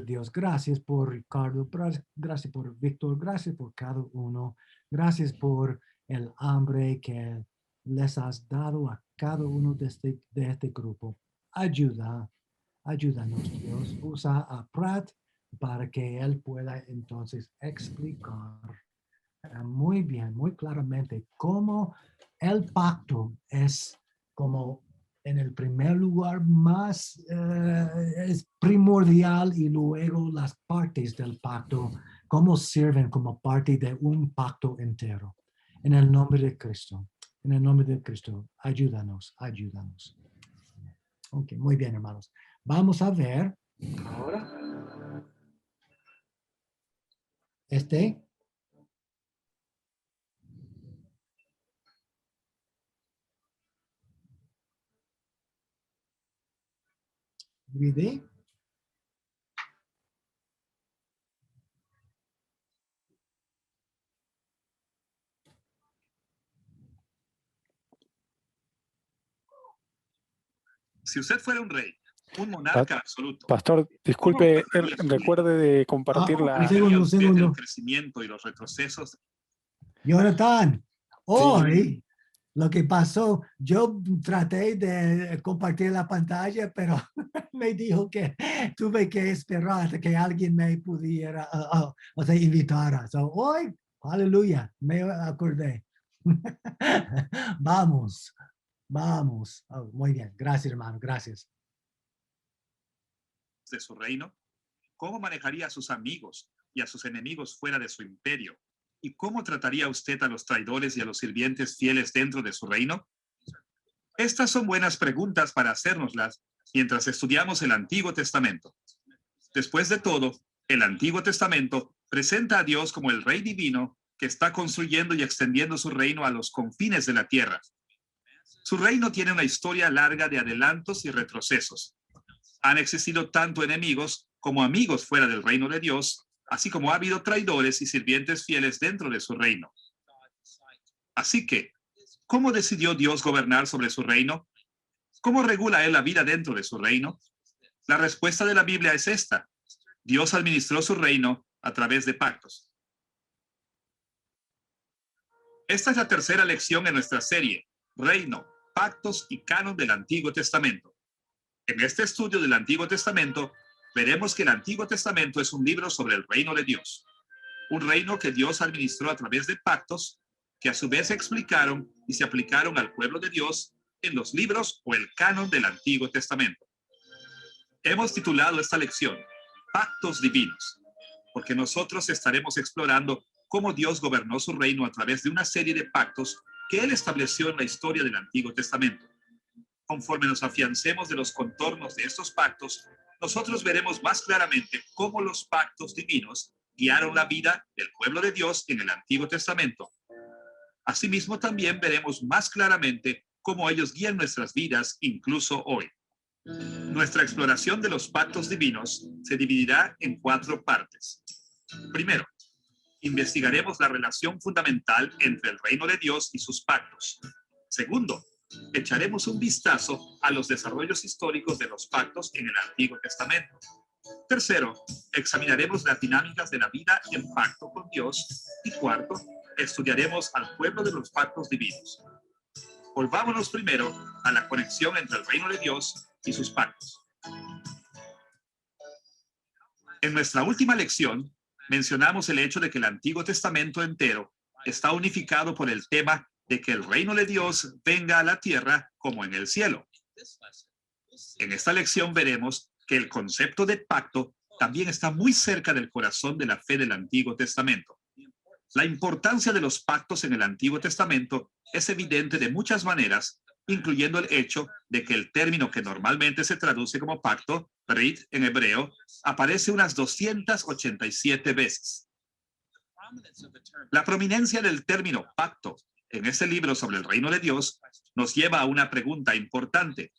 Dios, gracias por Ricardo, gracias por Víctor, gracias por cada uno, gracias por el hambre que les has dado a cada uno de este grupo. Ayúdanos, Dios. Usa a Pratt para que él pueda entonces explicar muy bien, muy claramente cómo el pacto es como en el primer lugar más es primordial y luego las partes del pacto, cómo sirven como parte de un pacto entero. En el nombre de Cristo, en el nombre de Cristo, ayúdanos. Ok, muy bien, hermanos. Vamos a ver ahora este. Video. Si usted fuera un rey, un monarca absoluto, Pastor, disculpe, recuerde de compartir un segundo. El crecimiento y los retrocesos. Jonathan, hoy Sí. lo que pasó, yo traté de compartir la pantalla, pero me dijo que tuve que esperar hasta que alguien me pudiera, o sea, invitara. So, hoy, aleluya, me acordé. Vamos. Oh, muy bien, gracias, hermano, gracias. De su reino, ¿cómo manejaría a sus amigos y a sus enemigos fuera de su imperio? ¿Y cómo trataría usted a los traidores y a los sirvientes fieles dentro de su reino? Estas son buenas preguntas para hacérnoslas mientras estudiamos el Antiguo Testamento. Después de todo, el Antiguo Testamento presenta a Dios como el Rey divino que está construyendo y extendiendo su reino a los confines de la tierra. Su reino tiene una historia larga de adelantos y retrocesos. Han existido tanto enemigos como amigos fuera del reino de Dios, así como ha habido traidores y sirvientes fieles dentro de su reino. Así que, ¿cómo decidió Dios gobernar sobre su reino? ¿Cómo regula Él la vida dentro de su reino? La respuesta de la Biblia es esta. Dios administró su reino a través de pactos. Esta es la tercera lección en nuestra serie, Reino, Pactos y Canon del Antiguo Testamento. En este estudio del Antiguo Testamento, veremos que el Antiguo Testamento es un libro sobre el reino de Dios. Un reino que Dios administró a través de pactos que a su vez se explicaron y se aplicaron al pueblo de Dios en los libros o el canon del Antiguo Testamento. Hemos titulado esta lección Pactos Divinos, porque nosotros estaremos explorando cómo Dios gobernó su reino a través de una serie de pactos que Él estableció en la historia del Antiguo Testamento. Conforme nos afiancemos de los contornos de estos pactos, nosotros veremos más claramente cómo los pactos divinos guiaron la vida del pueblo de Dios en el Antiguo Testamento. Asimismo, también veremos más claramente cómo ellos guían nuestras vidas incluso hoy. Nuestra exploración de los pactos divinos se dividirá en 4 partes. Primero, investigaremos la relación fundamental entre el reino de Dios y sus pactos. Segundo, echaremos un vistazo a los desarrollos históricos de los pactos en el Antiguo Testamento. Tercero, examinaremos las dinámicas de la vida en pacto con Dios. Y cuarto, estudiaremos al pueblo de los pactos divinos. Volvámonos primero a la conexión entre el reino de Dios y sus pactos. En nuestra última lección, mencionamos el hecho de que el Antiguo Testamento entero está unificado por el tema de que el reino de Dios venga a la tierra como en el cielo. En esta lección veremos que el concepto de pacto también está muy cerca del corazón de la fe del Antiguo Testamento. La importancia de los pactos en el Antiguo Testamento es evidente de muchas maneras, incluyendo el hecho de que el término que normalmente se traduce como pacto, brit en hebreo, aparece unas 287 veces. La prominencia del término pacto en este libro sobre el reino de Dios nos lleva a una pregunta importante.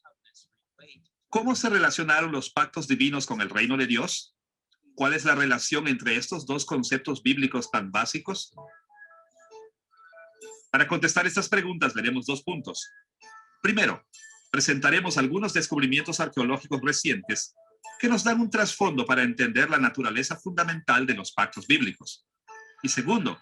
¿Cómo se relacionaron los pactos divinos con el reino de Dios? ¿Cuál es la relación entre estos dos conceptos bíblicos tan básicos? Para contestar estas preguntas veremos 2 puntos. Primero, presentaremos algunos descubrimientos arqueológicos recientes que nos dan un trasfondo para entender la naturaleza fundamental de los pactos bíblicos. Y segundo,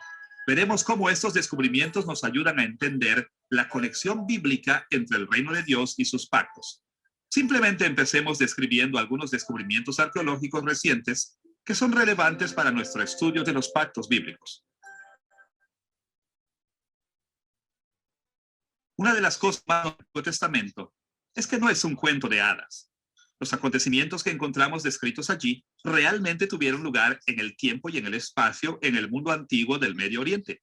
veremos cómo estos descubrimientos nos ayudan a entender la conexión bíblica entre el reino de Dios y sus pactos. Simplemente empecemos describiendo algunos descubrimientos arqueológicos recientes que son relevantes para nuestro estudio de los pactos bíblicos. Una de las cosas más del Antiguo Testamento es que no es un cuento de hadas. Los acontecimientos que encontramos descritos allí realmente tuvieron lugar en el tiempo y en el espacio en el mundo antiguo del Medio Oriente.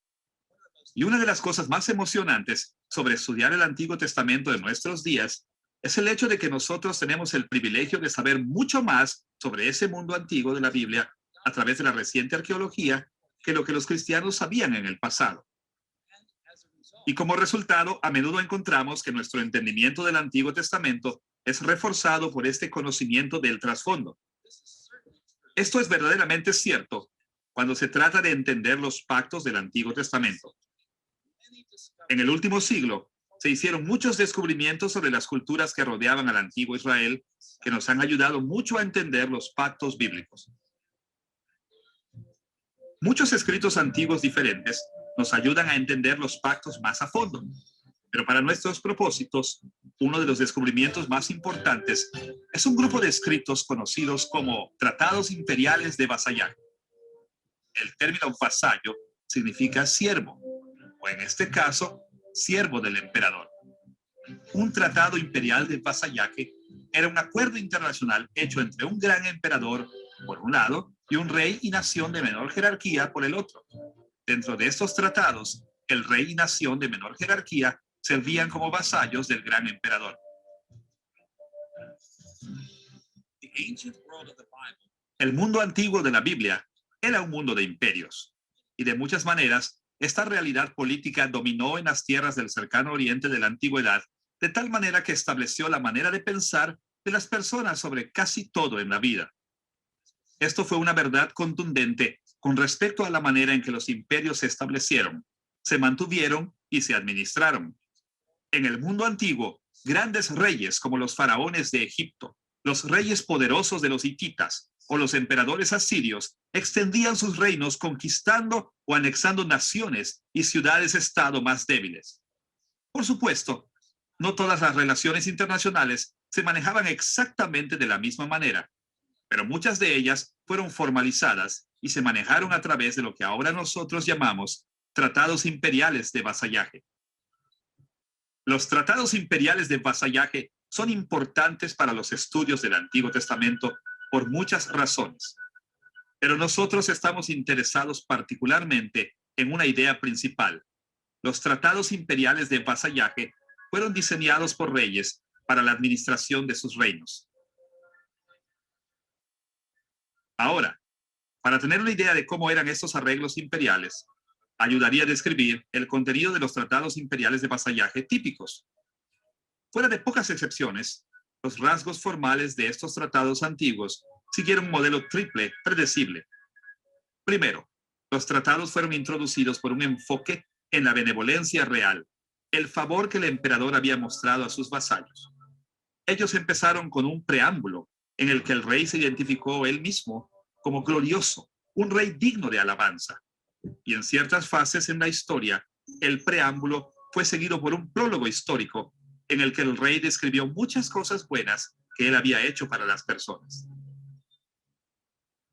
Y una de las cosas más emocionantes sobre estudiar el Antiguo Testamento de nuestros días es el hecho de que nosotros tenemos el privilegio de saber mucho más sobre ese mundo antiguo de la Biblia a través de la reciente arqueología que lo que los cristianos sabían en el pasado. Y como resultado, a menudo encontramos que nuestro entendimiento del Antiguo Testamento es reforzado por este conocimiento del trasfondo. Esto es verdaderamente cierto cuando se trata de entender los pactos del Antiguo Testamento. En el último siglo, se hicieron muchos descubrimientos sobre las culturas que rodeaban al antiguo Israel que nos han ayudado mucho a entender los pactos bíblicos. Muchos escritos antiguos diferentes nos ayudan a entender los pactos más a fondo, pero para nuestros propósitos, uno de los descubrimientos más importantes es un grupo de escritos conocidos como tratados imperiales de vasallaje. El término vasallo significa siervo, o en este caso, siervo del emperador. Un tratado imperial de vasallaje era un acuerdo internacional hecho entre un gran emperador, por un lado, y un rey y nación de menor jerarquía por el otro. Dentro de estos tratados, el rey y nación de menor jerarquía servían como vasallos del gran emperador. El mundo antiguo de la Biblia era un mundo de imperios, y de muchas maneras, esta realidad política dominó en las tierras del cercano oriente de la antigüedad, de tal manera que estableció la manera de pensar de las personas sobre casi todo en la vida. Esto fue una verdad contundente con respecto a la manera en que los imperios se establecieron, se mantuvieron y se administraron. En el mundo antiguo, grandes reyes como los faraones de Egipto, los reyes poderosos de los hititas o los emperadores asirios extendían sus reinos conquistando o anexando naciones y ciudades-estado más débiles. Por supuesto, no todas las relaciones internacionales se manejaban exactamente de la misma manera, pero muchas de ellas fueron formalizadas y se manejaron a través de lo que ahora nosotros llamamos tratados imperiales de vasallaje. Los tratados imperiales de vasallaje son importantes para los estudios del Antiguo Testamento por muchas razones, pero nosotros estamos interesados particularmente en una idea principal. Los tratados imperiales de vasallaje fueron diseñados por reyes para la administración de sus reinos. Ahora, para tener una idea de cómo eran estos arreglos imperiales, ayudaría a describir el contenido de los tratados imperiales de vasallaje típicos. Fuera de pocas excepciones, los rasgos formales de estos tratados antiguos siguieron un modelo triple predecible. Primero, los tratados fueron introducidos por un enfoque en la benevolencia real, el favor que el emperador había mostrado a sus vasallos. Ellos empezaron con un preámbulo en el que el rey se identificó él mismo como glorioso, un rey digno de alabanza. Y en ciertas fases en la historia, el preámbulo fue seguido por un prólogo histórico en el que el rey describió muchas cosas buenas que él había hecho para las personas.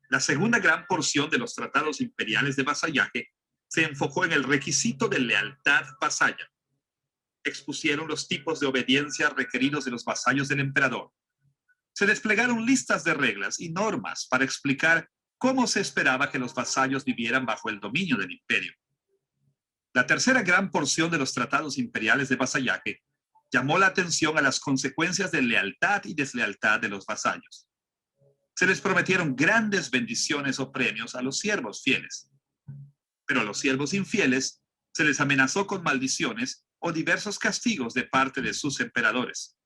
La segunda gran porción de los tratados imperiales de vasallaje se enfocó en el requisito de lealtad vasalla. Expusieron los tipos de obediencia requeridos de los vasallos del emperador. Se desplegaron listas de reglas y normas para explicar cómo se esperaba que los vasallos vivieran bajo el dominio del imperio. La tercera gran porción de los tratados imperiales de vasallaje llamó la atención a las consecuencias de lealtad y deslealtad de los vasallos. Se les prometieron grandes bendiciones o premios a los siervos fieles, pero a los siervos infieles se les amenazó con maldiciones o diversos castigos de parte de sus emperadores.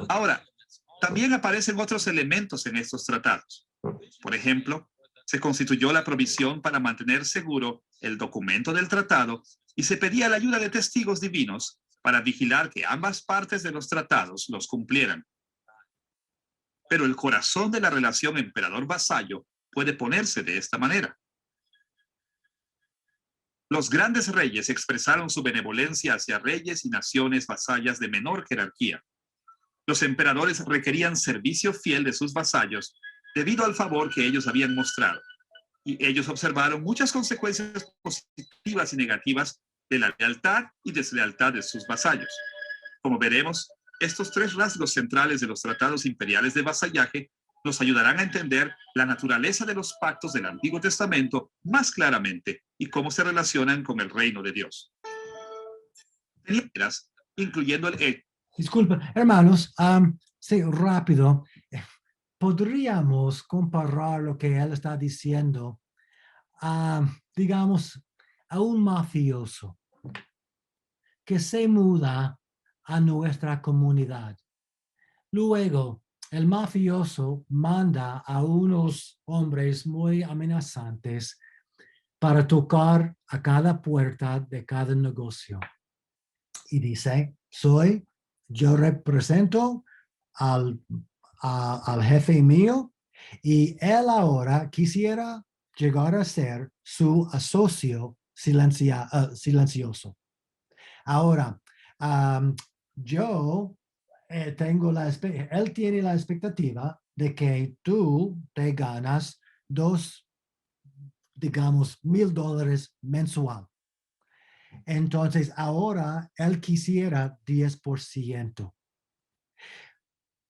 Ahora, también aparecen otros elementos en estos tratados. Por ejemplo, se constituyó la provisión para mantener seguro el documento del tratado y se pedía la ayuda de testigos divinos para vigilar que ambas partes de los tratados los cumplieran. Pero el corazón de la relación emperador-vasallo puede ponerse de esta manera. Los grandes reyes expresaron su benevolencia hacia reyes y naciones vasallas de menor jerarquía. Los emperadores requerían servicio fiel de sus vasallos debido al favor que ellos habían mostrado. Y ellos observaron muchas consecuencias positivas y negativas de la lealtad y deslealtad de sus vasallos. Como veremos, estos tres rasgos centrales de los tratados imperiales de vasallaje nos ayudarán a entender la naturaleza de los pactos del Antiguo Testamento más claramente y cómo se relacionan con el reino de Dios. Incluyendo el... Disculpen, hermanos, sí, rápido. ¿Podríamos comparar lo que él está diciendo a, digamos, a un mafioso que se muda a nuestra comunidad? Luego, el mafioso manda a unos hombres muy amenazantes para tocar a cada puerta de cada negocio. Y dice, yo represento al jefe mío y él ahora quisiera llegar a ser su socio silencioso. Ahora, yo él tiene la expectativa de que tú te ganas digamos, $1,000 mensual. Entonces, ahora él quisiera 10%.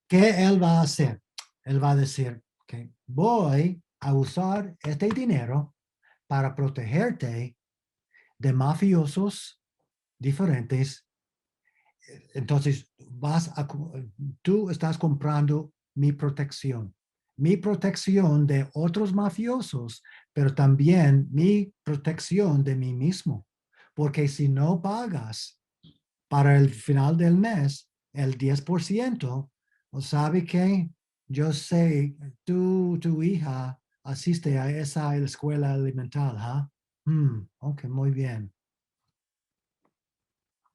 ¿Qué él va a hacer? Él va a decir, que voy a usar este dinero para protegerte de mafiosos diferentes. Entonces, tú estás comprando mi protección de otros mafiosos, pero también mi protección de mí mismo. Porque si no pagas para el final del mes el 10%, ¿sabe qué? Yo sé, tu hija asiste a esa escuela elemental, ¿ah? Ok, muy bien.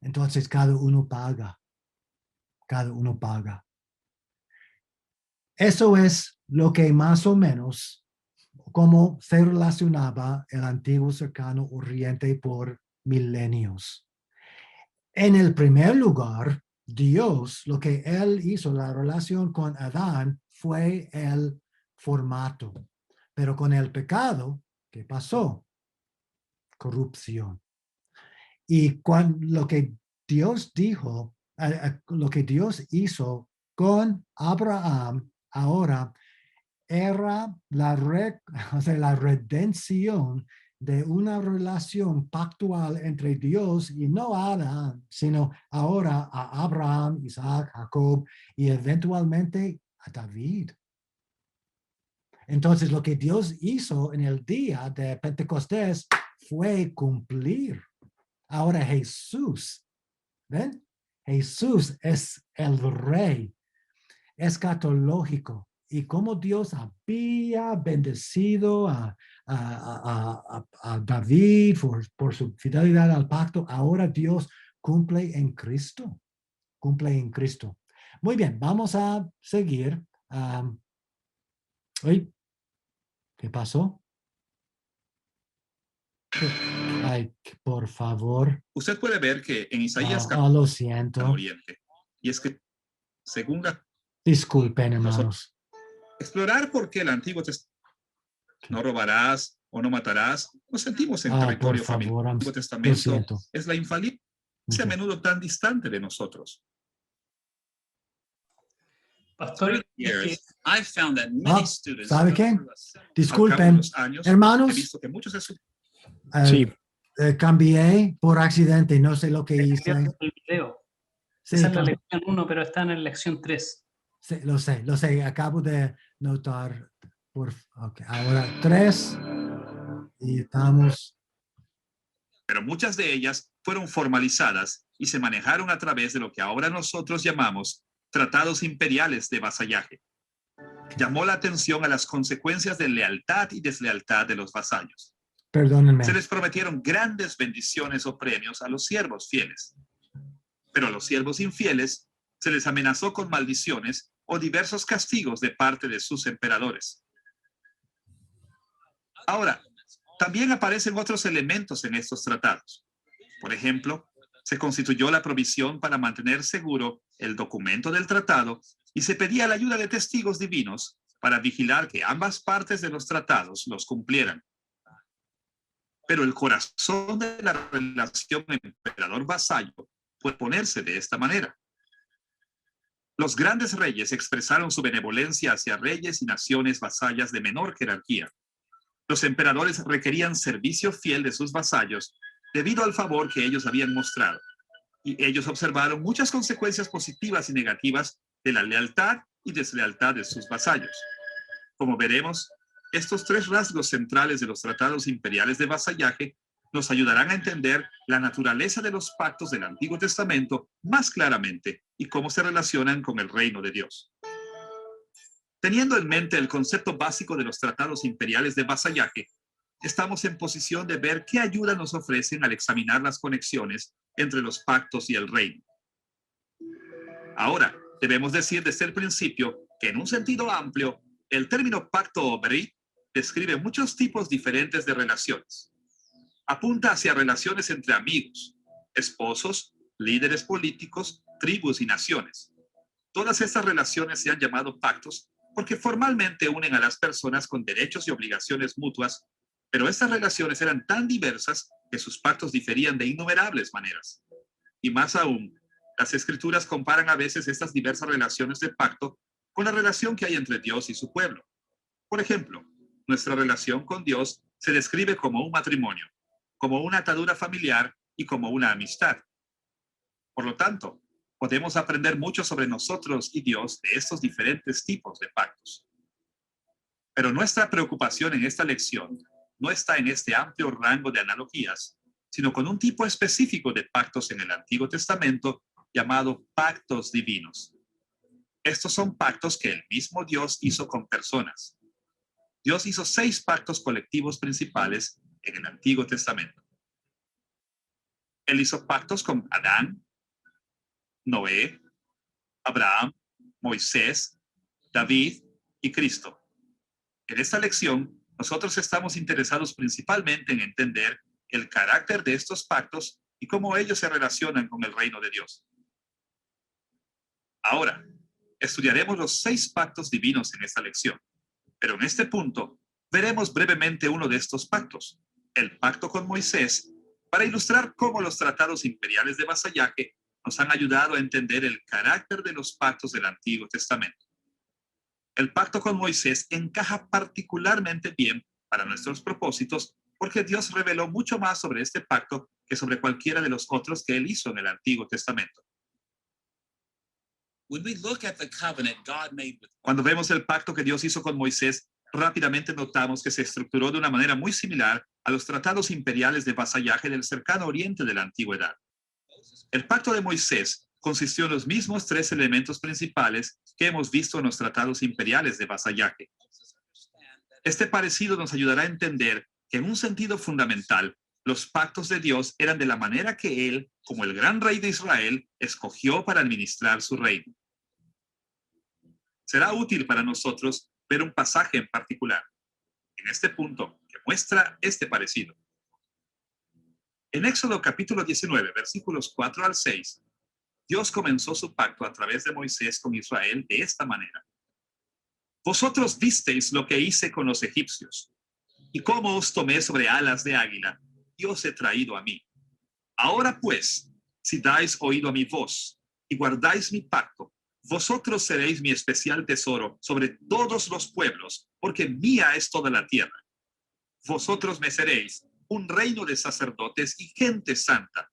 Entonces cada uno paga. Eso es lo que más o menos cómo se relacionaba el antiguo cercano Oriente por milenios. En el primer lugar, Dios, lo que él hizo, la relación con Adán, fue el formato. Pero con el pecado, ¿qué pasó? Corrupción. Y lo que Dios dijo, lo que Dios hizo con Abraham ahora era la redención de una relación pactual entre Dios y no Adán, sino ahora a Abraham, Isaac, Jacob y eventualmente a David. Entonces, lo que Dios hizo en el día de Pentecostés fue cumplir. Ahora Jesús, ¿ven? Jesús es el rey escatológico. Y como Dios había bendecido a David por su fidelidad al pacto, ahora Dios cumple en Cristo. Muy bien, vamos a seguir. ¿Qué pasó? Ay, por favor. Usted puede ver que en Isaías Lo siento. Oriente. Y es que, según Disculpen, hermanos. Explorar por qué el Antiguo Testamento, no robarás o no matarás, nos sentimos en territorio familiar. El Antiguo Testamento es la infalible, a menudo tan distante de nosotros. Pastor, ¿sabe qué? Disculpen, hermanos. Sí. Cambié por accidente, no sé lo que hice. El video. Sí, esa es la lección 1, pero está en la lección 3. Sí, lo sé, acabo de notar. Okay, ahora 3 y estamos. Pero muchas de ellas fueron formalizadas y se manejaron a través de lo que ahora nosotros llamamos tratados imperiales de vasallaje. Llamó la atención a las consecuencias de lealtad y deslealtad de los vasallos. Perdónenme. Se les prometieron grandes bendiciones o premios a los siervos fieles. Pero a los siervos infieles se les amenazó con maldiciones o diversos castigos de parte de sus emperadores. Ahora, también aparecen otros elementos en estos tratados. Por ejemplo, se constituyó la provisión para mantener seguro el documento del tratado y se pedía la ayuda de testigos divinos para vigilar que ambas partes de los tratados los cumplieran. Pero el corazón de la relación emperador-vasallo puede ponerse de esta manera. Los grandes reyes expresaron su benevolencia hacia reyes y naciones vasallas de menor jerarquía. Los emperadores requerían servicio fiel de sus vasallos debido al favor que ellos habían mostrado. Y ellos observaron muchas consecuencias positivas y negativas de la lealtad y deslealtad de sus vasallos. Como veremos, estos tres rasgos centrales de los tratados imperiales de vasallaje nos ayudarán a entender la naturaleza de los pactos del Antiguo Testamento más claramente y cómo se relacionan con el reino de Dios. Teniendo en mente el concepto básico de los tratados imperiales de vasallaje, estamos en posición de ver qué ayuda nos ofrecen al examinar las conexiones entre los pactos y el reino. Ahora, debemos decir desde el principio que en un sentido amplio, el término pacto o brit describe muchos tipos diferentes de relaciones. Apunta hacia relaciones entre amigos, esposos, líderes políticos, tribus y naciones. Todas estas relaciones se han llamado pactos porque formalmente unen a las personas con derechos y obligaciones mutuas, pero estas relaciones eran tan diversas que sus pactos diferían de innumerables maneras. Y más aún, las Escrituras comparan a veces estas diversas relaciones de pacto con la relación que hay entre Dios y su pueblo. Por ejemplo, nuestra relación con Dios se describe como un matrimonio, como una atadura familiar y como una amistad. Por lo tanto, podemos aprender mucho sobre nosotros y Dios de estos diferentes tipos de pactos. Pero nuestra preocupación en esta lección no está en este amplio rango de analogías, sino con un tipo específico de pactos en el Antiguo Testamento llamado pactos divinos. Estos son pactos que el mismo Dios hizo con personas. Dios hizo 6 pactos colectivos principales en el Antiguo Testamento. Él hizo pactos con Adán, Noé, Abraham, Moisés, David y Cristo. En esta lección, nosotros estamos interesados principalmente en entender el carácter de estos pactos y cómo ellos se relacionan con el reino de Dios. Ahora, estudiaremos los 6 pactos divinos en esta lección, pero en este punto veremos brevemente uno de estos pactos, el pacto con Moisés, para ilustrar cómo los tratados imperiales de vasallaje nos han ayudado a entender el carácter de los pactos del Antiguo Testamento. El pacto con Moisés encaja particularmente bien para nuestros propósitos porque Dios reveló mucho más sobre este pacto que sobre cualquiera de los otros que él hizo en el Antiguo Testamento. Cuando vemos el pacto que Dios hizo con Moisés, rápidamente notamos que se estructuró de una manera muy similar a los tratados imperiales de vasallaje del cercano oriente de la antigüedad. El pacto de Moisés consistió en los mismos 3 elementos principales que hemos visto en los tratados imperiales de vasallaje. Este parecido nos ayudará a entender que en un sentido fundamental, los pactos de Dios eran de la manera que Él, como el gran rey de Israel, escogió para administrar su reino. Será útil para nosotros ver un pasaje en particular, en este punto, que muestra este parecido. En Éxodo capítulo 19, versículos 4 al 6, Dios comenzó su pacto a través de Moisés con Israel de esta manera. Vosotros visteis lo que hice con los egipcios, y cómo os tomé sobre alas de águila, y os he traído a mí. Ahora pues, si dais oído a mi voz, y guardáis mi pacto, vosotros seréis mi especial tesoro sobre todos los pueblos, porque mía es toda la tierra. Vosotros me seréis un reino de sacerdotes y gente santa.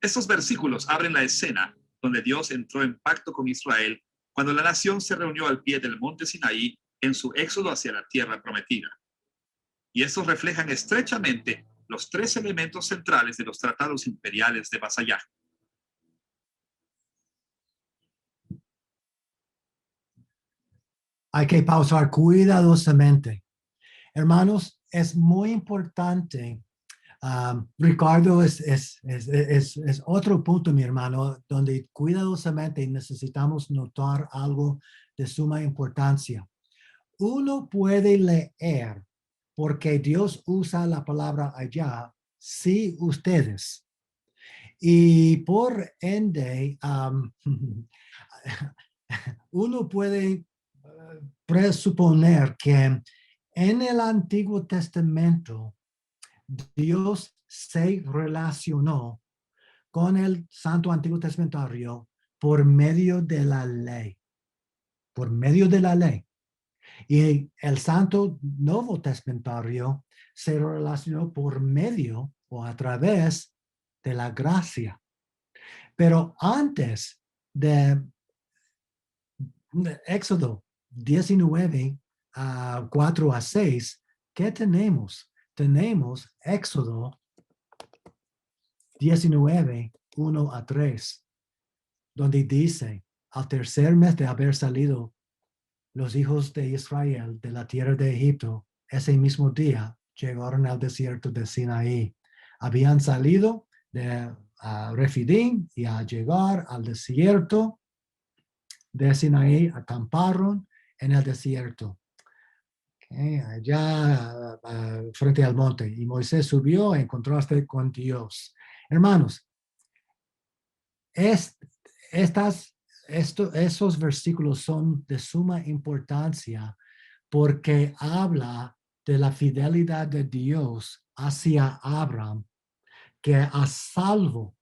Estos versículos abren la escena donde Dios entró en pacto con Israel cuando la nación se reunió al pie del monte Sinaí en su éxodo hacia la tierra prometida. Y estos reflejan estrechamente los 3 elementos centrales de los tratados imperiales de vasallaje. Hay que pausar cuidadosamente. Hermanos, es muy importante Ricardo, es otro punto, mi hermano, donde cuidadosamente necesitamos notar algo de suma importancia. Uno puede leer porque Dios usa la palabra allá, sí, ustedes. Y por ende, uno puede presuponer que en el Antiguo Testamento Dios se relacionó con el Santo Antiguo Testamentario por medio de la ley. Por medio de la ley. Y el Santo Nuevo Testamentario se relacionó por medio o a través de la gracia. Pero antes de Éxodo 19, 4 a 6, ¿qué tenemos? Tenemos Éxodo 19, 1 a 3, donde dice, al tercer mes de haber salido los hijos de Israel de la tierra de Egipto, ese mismo día llegaron al desierto de Sinaí. Habían salido de Refidim y al llegar al desierto de Sinaí acamparon en el desierto. Allá frente al monte. Y Moisés subió a encontrarse con Dios. Hermanos, esos versículos son de suma importancia porque habla de la fidelidad de Dios hacia Abraham, que a salvo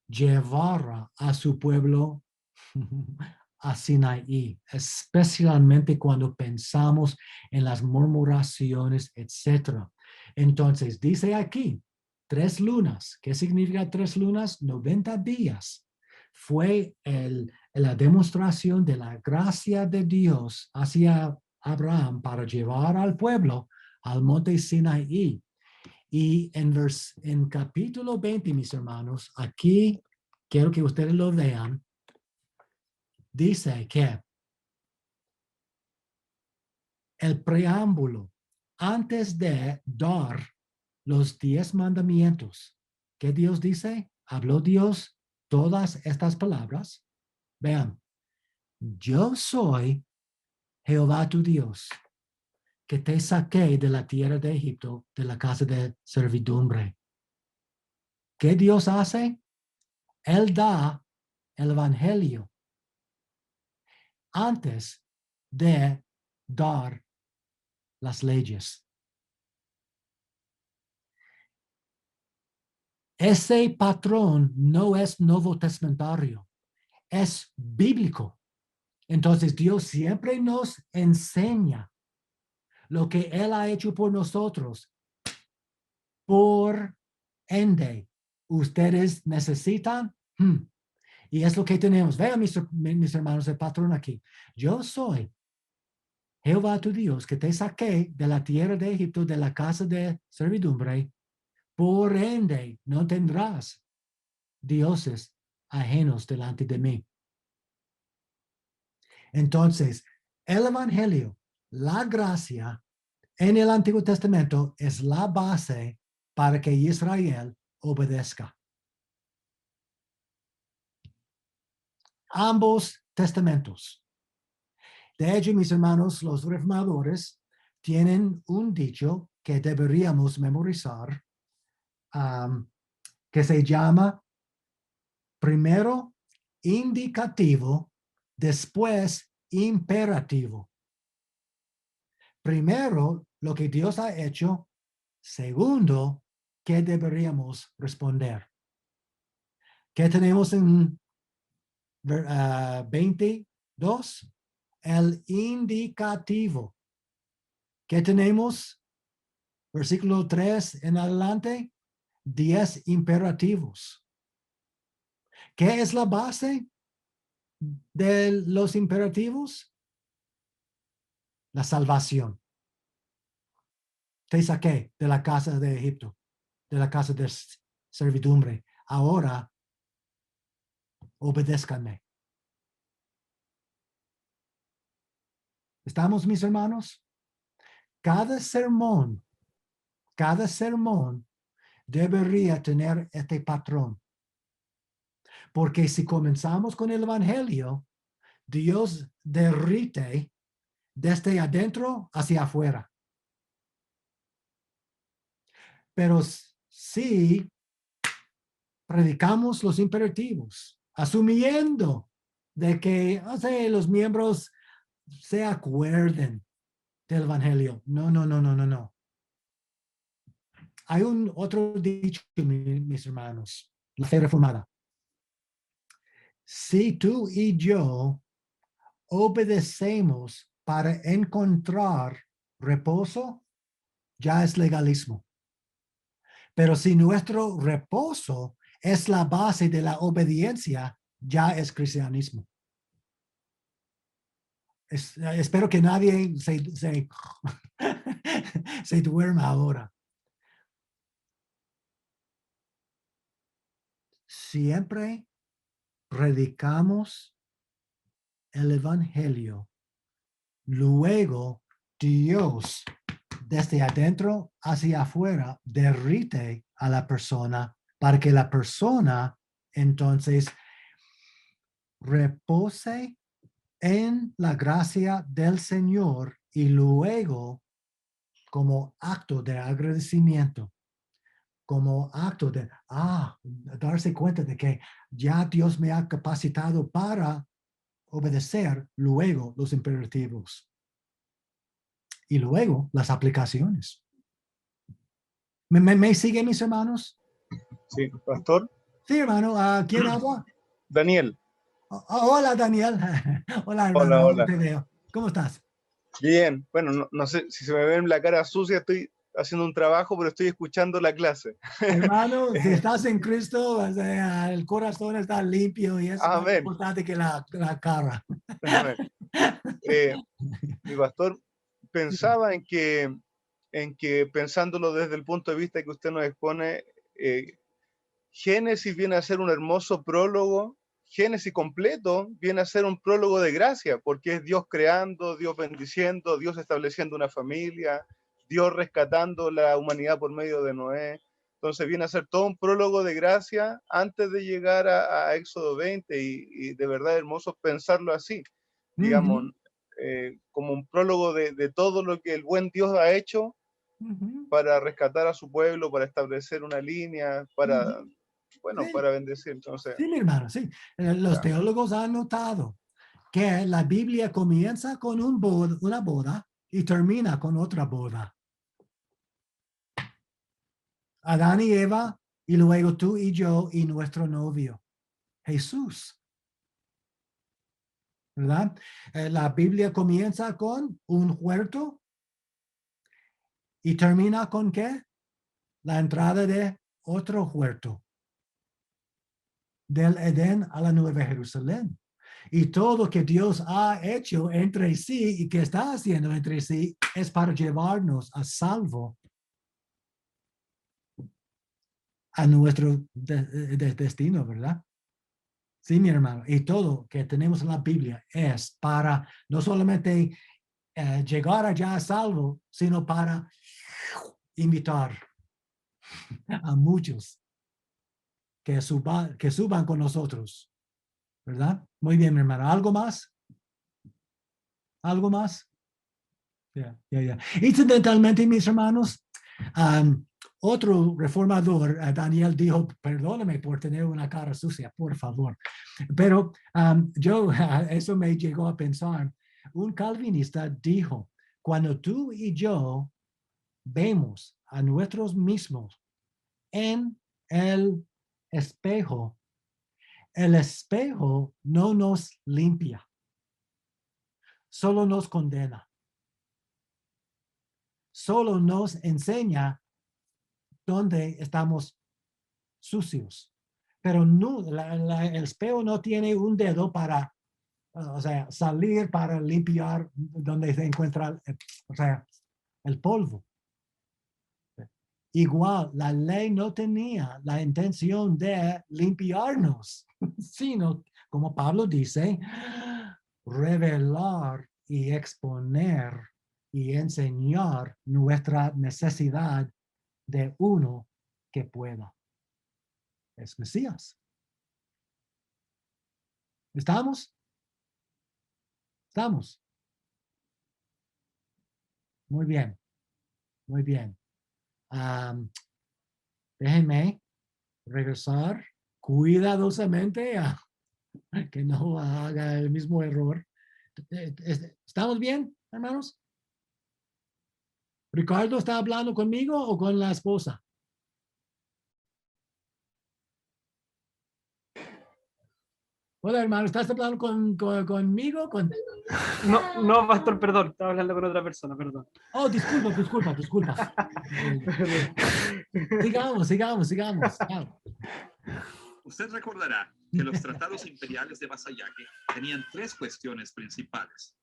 llevara a su pueblo a Sinaí, especialmente cuando pensamos en las murmuraciones, etc. Entonces, dice aquí, 3 lunas. ¿Qué significa 3 lunas? 90 días. Fue la demostración de la gracia de Dios hacia Abraham para llevar al pueblo al monte Sinaí. Y en capítulo 20, mis hermanos, aquí quiero que ustedes lo vean, dice que el preámbulo antes de dar los 10 mandamientos, ¿qué Dios dice? Habló Dios todas estas palabras. Vean, yo soy Jehová tu Dios, que te saqué de la tierra de Egipto, de la casa de servidumbre. ¿Qué Dios hace? Él da el evangelio antes de dar las leyes. Ese patrón no es nuevo testamentario, es bíblico. Entonces Dios siempre nos enseña lo que Él ha hecho por nosotros. Por ende, ustedes necesitan, y es lo que tenemos. Vean mis hermanos, el patrón aquí. Yo soy Jehová tu Dios, que te saqué de la tierra de Egipto, de la casa de servidumbre. Por ende, no tendrás dioses ajenos delante de mí. Entonces, el evangelio, la gracia en el Antiguo Testamento es la base para que Israel obedezca. Ambos testamentos. De hecho, mis hermanos, los reformadores tienen un dicho que deberíamos memorizar, que se llama primero indicativo, después imperativo. Primero, lo que Dios ha hecho. Segundo, ¿qué deberíamos responder? ¿Qué tenemos en 22? El indicativo. ¿Qué tenemos? Versículo 3 en adelante. 10 imperativos. ¿Qué es la base de los imperativos? La salvación. Te saqué de la casa de Egipto, de la casa de servidumbre. Ahora, obedézcanme. ¿Estamos, mis hermanos? Cada sermón debería tener este patrón. Porque si comenzamos con el Evangelio, Dios derrite desde adentro hacia afuera. Pero si predicamos los imperativos, asumiendo de que los miembros se acuerden del Evangelio. No, no, no, no, no, no. Hay un otro dicho, mis hermanos, la fe reformada. Si tú y yo obedecemos para encontrar reposo, ya es legalismo. Pero si nuestro reposo es la base de la obediencia, ya es cristianismo. Espero que nadie se duerma ahora. Siempre predicamos el Evangelio. Luego Dios, desde adentro hacia afuera, derrite a la persona para que la persona entonces repose en la gracia del Señor y luego, como acto de agradecimiento, como acto de darse cuenta de que ya Dios me ha capacitado para obedecer luego los imperativos y luego las aplicaciones. ¿Me siguen, mis hermanos? Sí, pastor. Sí, hermano. ¿Quién habla? Daniel. Hola, Daniel. Hola, hermano. Hola, hola. Te veo. ¿Cómo estás? Bien, bueno, no sé si se me ve en la cara sucia, estoy haciendo un trabajo, pero estoy escuchando la clase. Hermano, si estás en Cristo, o sea, el corazón está limpio y es más Amén. importante que la cara. Amén. Mi pastor, pensaba en que pensándolo desde el punto de vista que usted nos expone, Génesis viene a ser un hermoso prólogo. Génesis completo viene a ser un prólogo de gracia, porque es Dios creando, Dios bendiciendo, Dios estableciendo una familia, Dios rescatando la humanidad por medio de Noé. Entonces viene a ser todo un prólogo de gracia antes de llegar a Éxodo 20 y de verdad hermoso pensarlo así, digamos, como un prólogo de todo lo que el buen Dios ha hecho para rescatar a su pueblo, para establecer una línea, para, bueno, Sí. para bendecir. Entonces, Sí, mi hermano, sí. Los teólogos han notado que la Biblia comienza con una boda y termina con otra boda. Adán y Eva, y luego tú y yo y nuestro novio, Jesús. ¿Verdad? La Biblia comienza con un huerto y termina con ¿qué? La entrada de otro huerto. Del Edén a la Nueva Jerusalén. Y todo que Dios ha hecho entre sí y que está haciendo entre sí es para llevarnos a salvo a nuestro destino, ¿verdad? Sí, mi hermano. Y todo que tenemos en la Biblia es para no solamente llegar allá a salvo, sino para invitar a muchos que suban con nosotros, ¿verdad? Muy bien, mi hermano. ¿Algo más? ¿Algo más? Ya. Incidentalmente, mis hermanos, otro reformador, Daniel, dijo, perdóname por tener una cara sucia, por favor. Pero eso me llegó a pensar, un calvinista dijo, cuando tú y yo vemos a nosotros mismos en el espejo no nos limpia, solo nos condena. Solo nos enseña dónde estamos sucios. Pero no, el espejo no tiene un dedo para, salir para limpiar donde se encuentra, el polvo. Igual, la ley no tenía la intención de limpiarnos, sino, como Pablo dice, revelar y exponer y enseñar nuestra necesidad de uno que pueda. Es Mesías. ¿Estamos? ¿Estamos? Muy bien. Muy bien. Déjenme regresar cuidadosamente a que no haga el mismo error. ¿Estamos bien, hermanos? ¿Ricardo está hablando conmigo o con la esposa? Hola, hermano, ¿estás hablando conmigo? No, pastor, perdón. Estaba hablando con otra persona, perdón. Oh, disculpa. Sigamos. Usted recordará que los tratados imperiales de vasallaje tenían tres cuestiones principales: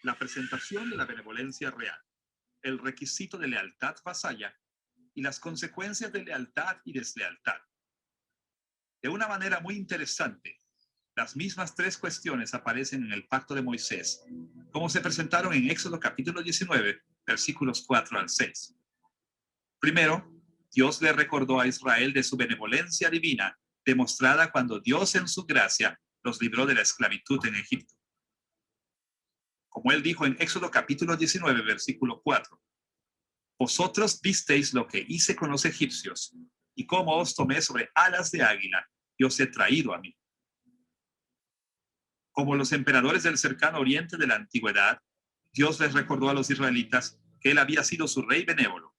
la presentación de la benevolencia real, el requisito de lealtad vasalla y las consecuencias de lealtad y deslealtad. De una manera muy interesante, las mismas tres cuestiones aparecen en el pacto de Moisés, como se presentaron en Éxodo capítulo 19, versículos 4 al 6. Primero, Dios le recordó a Israel de su benevolencia divina, demostrada cuando Dios en su gracia los libró de la esclavitud en Egipto. Como él dijo en Éxodo capítulo 19, versículo 4, vosotros visteis lo que hice con los egipcios, y cómo os tomé sobre alas de águila, y os he traído a mí. Como los emperadores del cercano oriente de la antigüedad, Dios les recordó a los israelitas que él había sido su rey benévolo.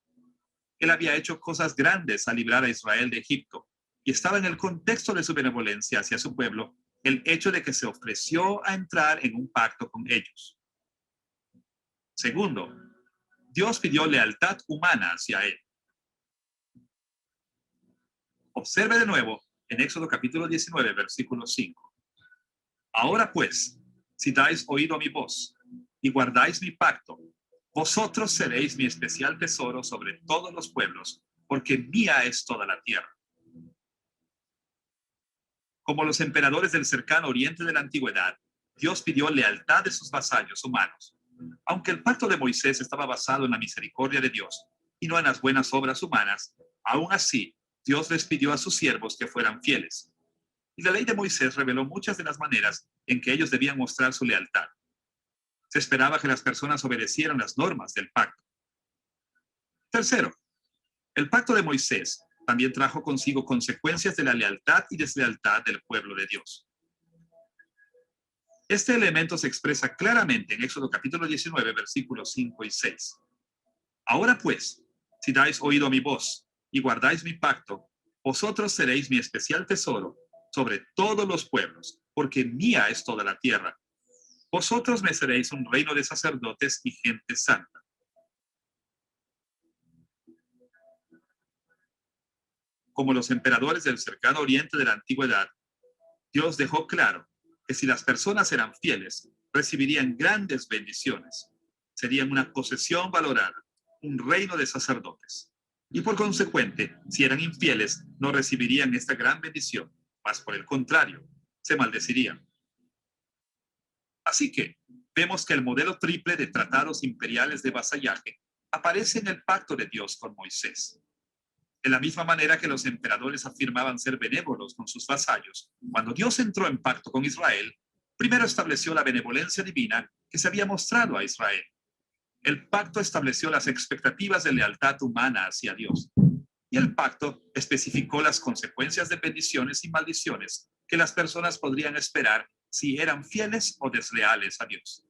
Él había hecho cosas grandes al librar a Israel de Egipto, y estaba en el contexto de su benevolencia hacia su pueblo el hecho de que se ofreció a entrar en un pacto con ellos. Segundo, Dios pidió lealtad humana hacia él. Observe de nuevo en Éxodo capítulo 19, versículo 5. Ahora pues, si dais oído a mi voz y guardáis mi pacto, vosotros seréis mi especial tesoro sobre todos los pueblos, porque mía es toda la tierra. Como los emperadores del cercano oriente de la antigüedad, Dios pidió lealtad de sus vasallos humanos. Aunque el pacto de Moisés estaba basado en la misericordia de Dios y no en las buenas obras humanas, aún así, Dios les pidió a sus siervos que fueran fieles. Y la ley de Moisés reveló muchas de las maneras en que ellos debían mostrar su lealtad. Se esperaba que las personas obedecieran las normas del pacto. Tercero, el pacto de Moisés también trajo consigo consecuencias de la lealtad y deslealtad del pueblo de Dios. Este elemento se expresa claramente en Éxodo capítulo 19, versículos 5 y 6. Ahora pues, si dais oído a mi voz y guardáis mi pacto, vosotros seréis mi especial tesoro sobre todos los pueblos, porque mía es toda la tierra. Vosotros me seréis un reino de sacerdotes y gente santa. Como los emperadores del cercano oriente de la antigüedad, Dios dejó claro que si las personas eran fieles, recibirían grandes bendiciones. Serían una posesión valorada, un reino de sacerdotes. Y por consecuente, si eran infieles, no recibirían esta gran bendición, mas por el contrario, se maldecirían. Así que, vemos que el modelo triple de tratados imperiales de vasallaje aparece en el pacto de Dios con Moisés. De la misma manera que los emperadores afirmaban ser benévolos con sus vasallos, cuando Dios entró en pacto con Israel, primero estableció la benevolencia divina que se había mostrado a Israel. El pacto estableció las expectativas de lealtad humana hacia Dios. Y el pacto especificó las consecuencias de bendiciones y maldiciones que las personas podrían esperar si eran fieles o desleales a Dios.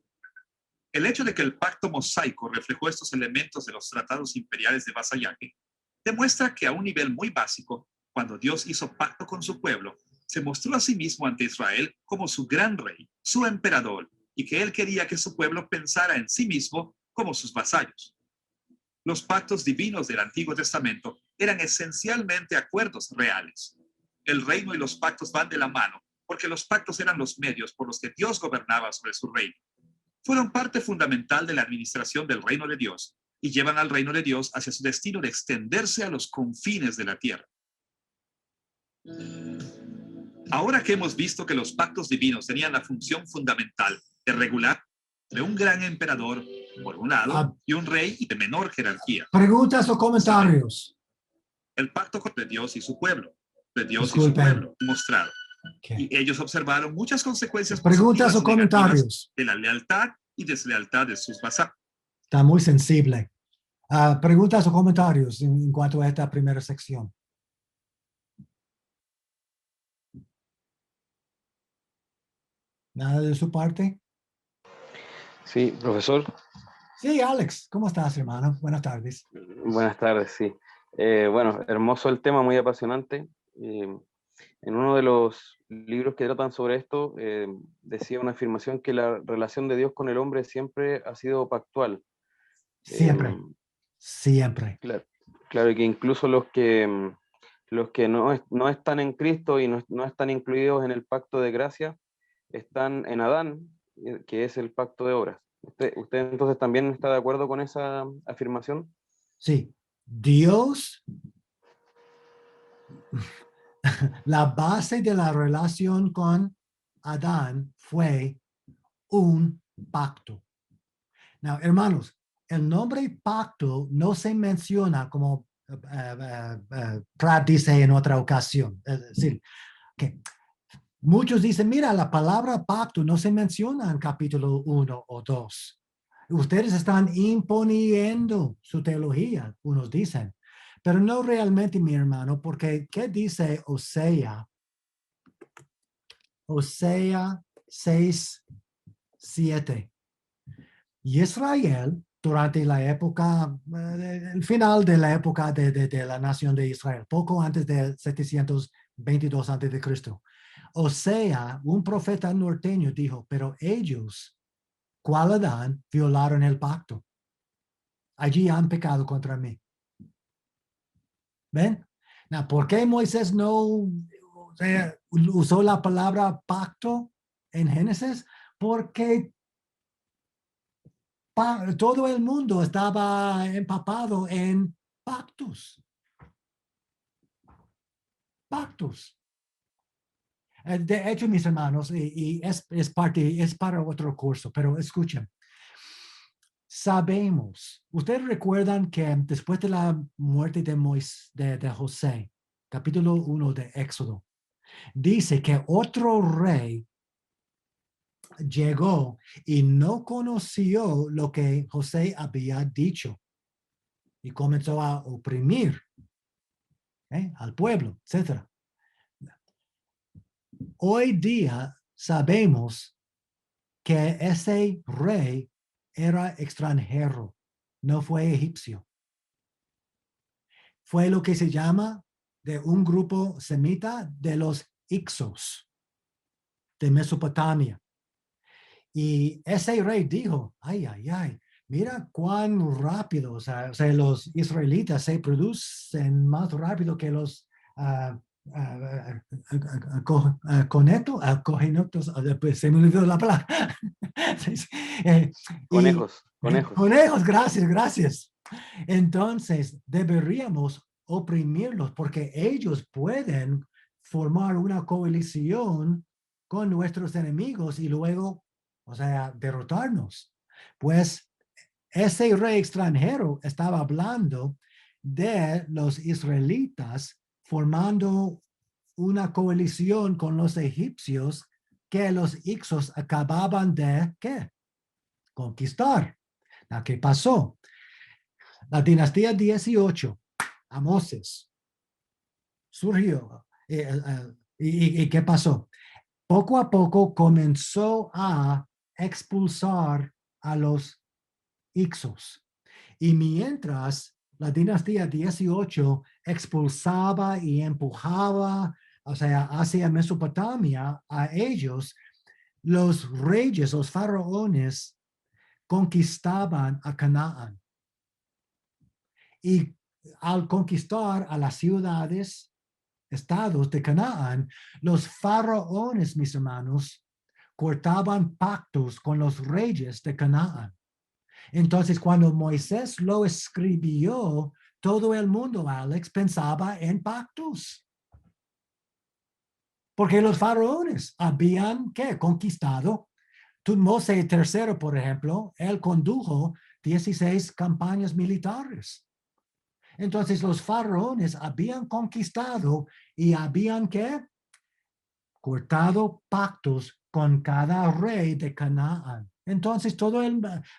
El hecho de que el pacto mosaico reflejó estos elementos de los tratados imperiales de vasallaje demuestra que a un nivel muy básico, cuando Dios hizo pacto con su pueblo, se mostró a sí mismo ante Israel como su gran rey, su emperador, y que él quería que su pueblo pensara en sí mismo como sus vasallos. Los pactos divinos del Antiguo Testamento eran esencialmente acuerdos reales. El reino y los pactos van de la mano, porque los pactos eran los medios por los que Dios gobernaba sobre su reino. Fueron parte fundamental de la administración del reino de Dios y llevan al reino de Dios hacia su destino de extenderse a los confines de la tierra. Ahora que hemos visto que los pactos divinos tenían la función fundamental de regular de un gran emperador, por un lado, y un rey de menor jerarquía. Preguntas o comentarios. El pacto de Dios y su pueblo. De Dios y su Disculpen. pueblo. Mostrado. Ok. Y ellos observaron muchas consecuencias Preguntas positivas o y negativas comentarios. de la lealtad y deslealtad de sus vasallos. Está muy sensible. Preguntas o comentarios en cuanto a esta primera sección. ¿Nada de su parte? Sí, profesor. Sí, Alex, ¿cómo estás, hermano? Buenas tardes. Buenas tardes, sí. Bueno, hermoso el tema, muy apasionante. En uno de los libros que tratan sobre esto, decía una afirmación que la relación de Dios con el hombre siempre ha sido pactual. Siempre, siempre. Claro, claro, y que incluso los que no están en Cristo y no están incluidos en el pacto de gracia, están en Adán, que es el pacto de obras. ¿Usted entonces también está de acuerdo con esa afirmación? Sí, Dios, la base de la relación con Adán fue un pacto. Now, hermanos, el nombre pacto no se menciona como Pratt dice en otra ocasión. Es decir, que muchos dicen, mira, la palabra pacto no se menciona en capítulo 1 o 2. Ustedes están imponiendo su teología, unos dicen, pero no realmente, mi hermano, porque ¿qué dice Osea? Osea 6:7. Y Israel, durante la época, el final de la época de la nación de Israel, poco antes de 722 antes de Cristo. Osea, un profeta norteño, dijo, pero ellos, ¿cuál Adán? Violaron el pacto. Allí han pecado contra mí. ¿Ven? Now, ¿por qué Moisés no usó la palabra pacto en Génesis? Porque todo el mundo estaba empapado en pactos. Pactos. De hecho, mis hermanos, y es para otro curso, pero escuchen. Sabemos, ustedes recuerdan que después de la muerte de José, capítulo 1 de Éxodo, dice que otro rey llegó y no conoció lo que José había dicho y comenzó a oprimir al pueblo, etc. Hoy día sabemos que ese rey era extranjero, no fue egipcio. Fue lo que se llama de un grupo semita de los Ixos de Mesopotamia. Y ese rey dijo, ay, mira cuán rápido, o sea, los israelitas se producen más rápido que los cogenotos, se me olvidó la palabra. Conejos. Conejos, gracias. Entonces, deberíamos oprimirlos porque ellos pueden formar una coalición con nuestros enemigos y luego, o sea, derrotarnos. Pues ese rey extranjero estaba hablando de los israelitas formando una coalición con los egipcios que los Ixos acababan de, ¿qué? Conquistar. ¿Qué pasó? La dinastía 18, Amoses, surgió. ¿Y qué pasó? Poco a poco comenzó a expulsar a los Ixos. Y mientras la dinastía 18 expulsaba y empujaba, o sea, hacia Mesopotamia a ellos, los reyes, los faraones, conquistaban a Canaán. Y al conquistar a las ciudades, estados de Canaán, los faraones, mis hermanos, cortaban pactos con los reyes de Canaán. Entonces, cuando Moisés lo escribió, todo el mundo, Alex, pensaba en pactos. Porque los faraones habían conquistado. Tutmose III, por ejemplo, él condujo 16 campañas militares. Entonces los faraones habían conquistado y habían ¿qué? Cortado pactos con cada rey de Canaán. Entonces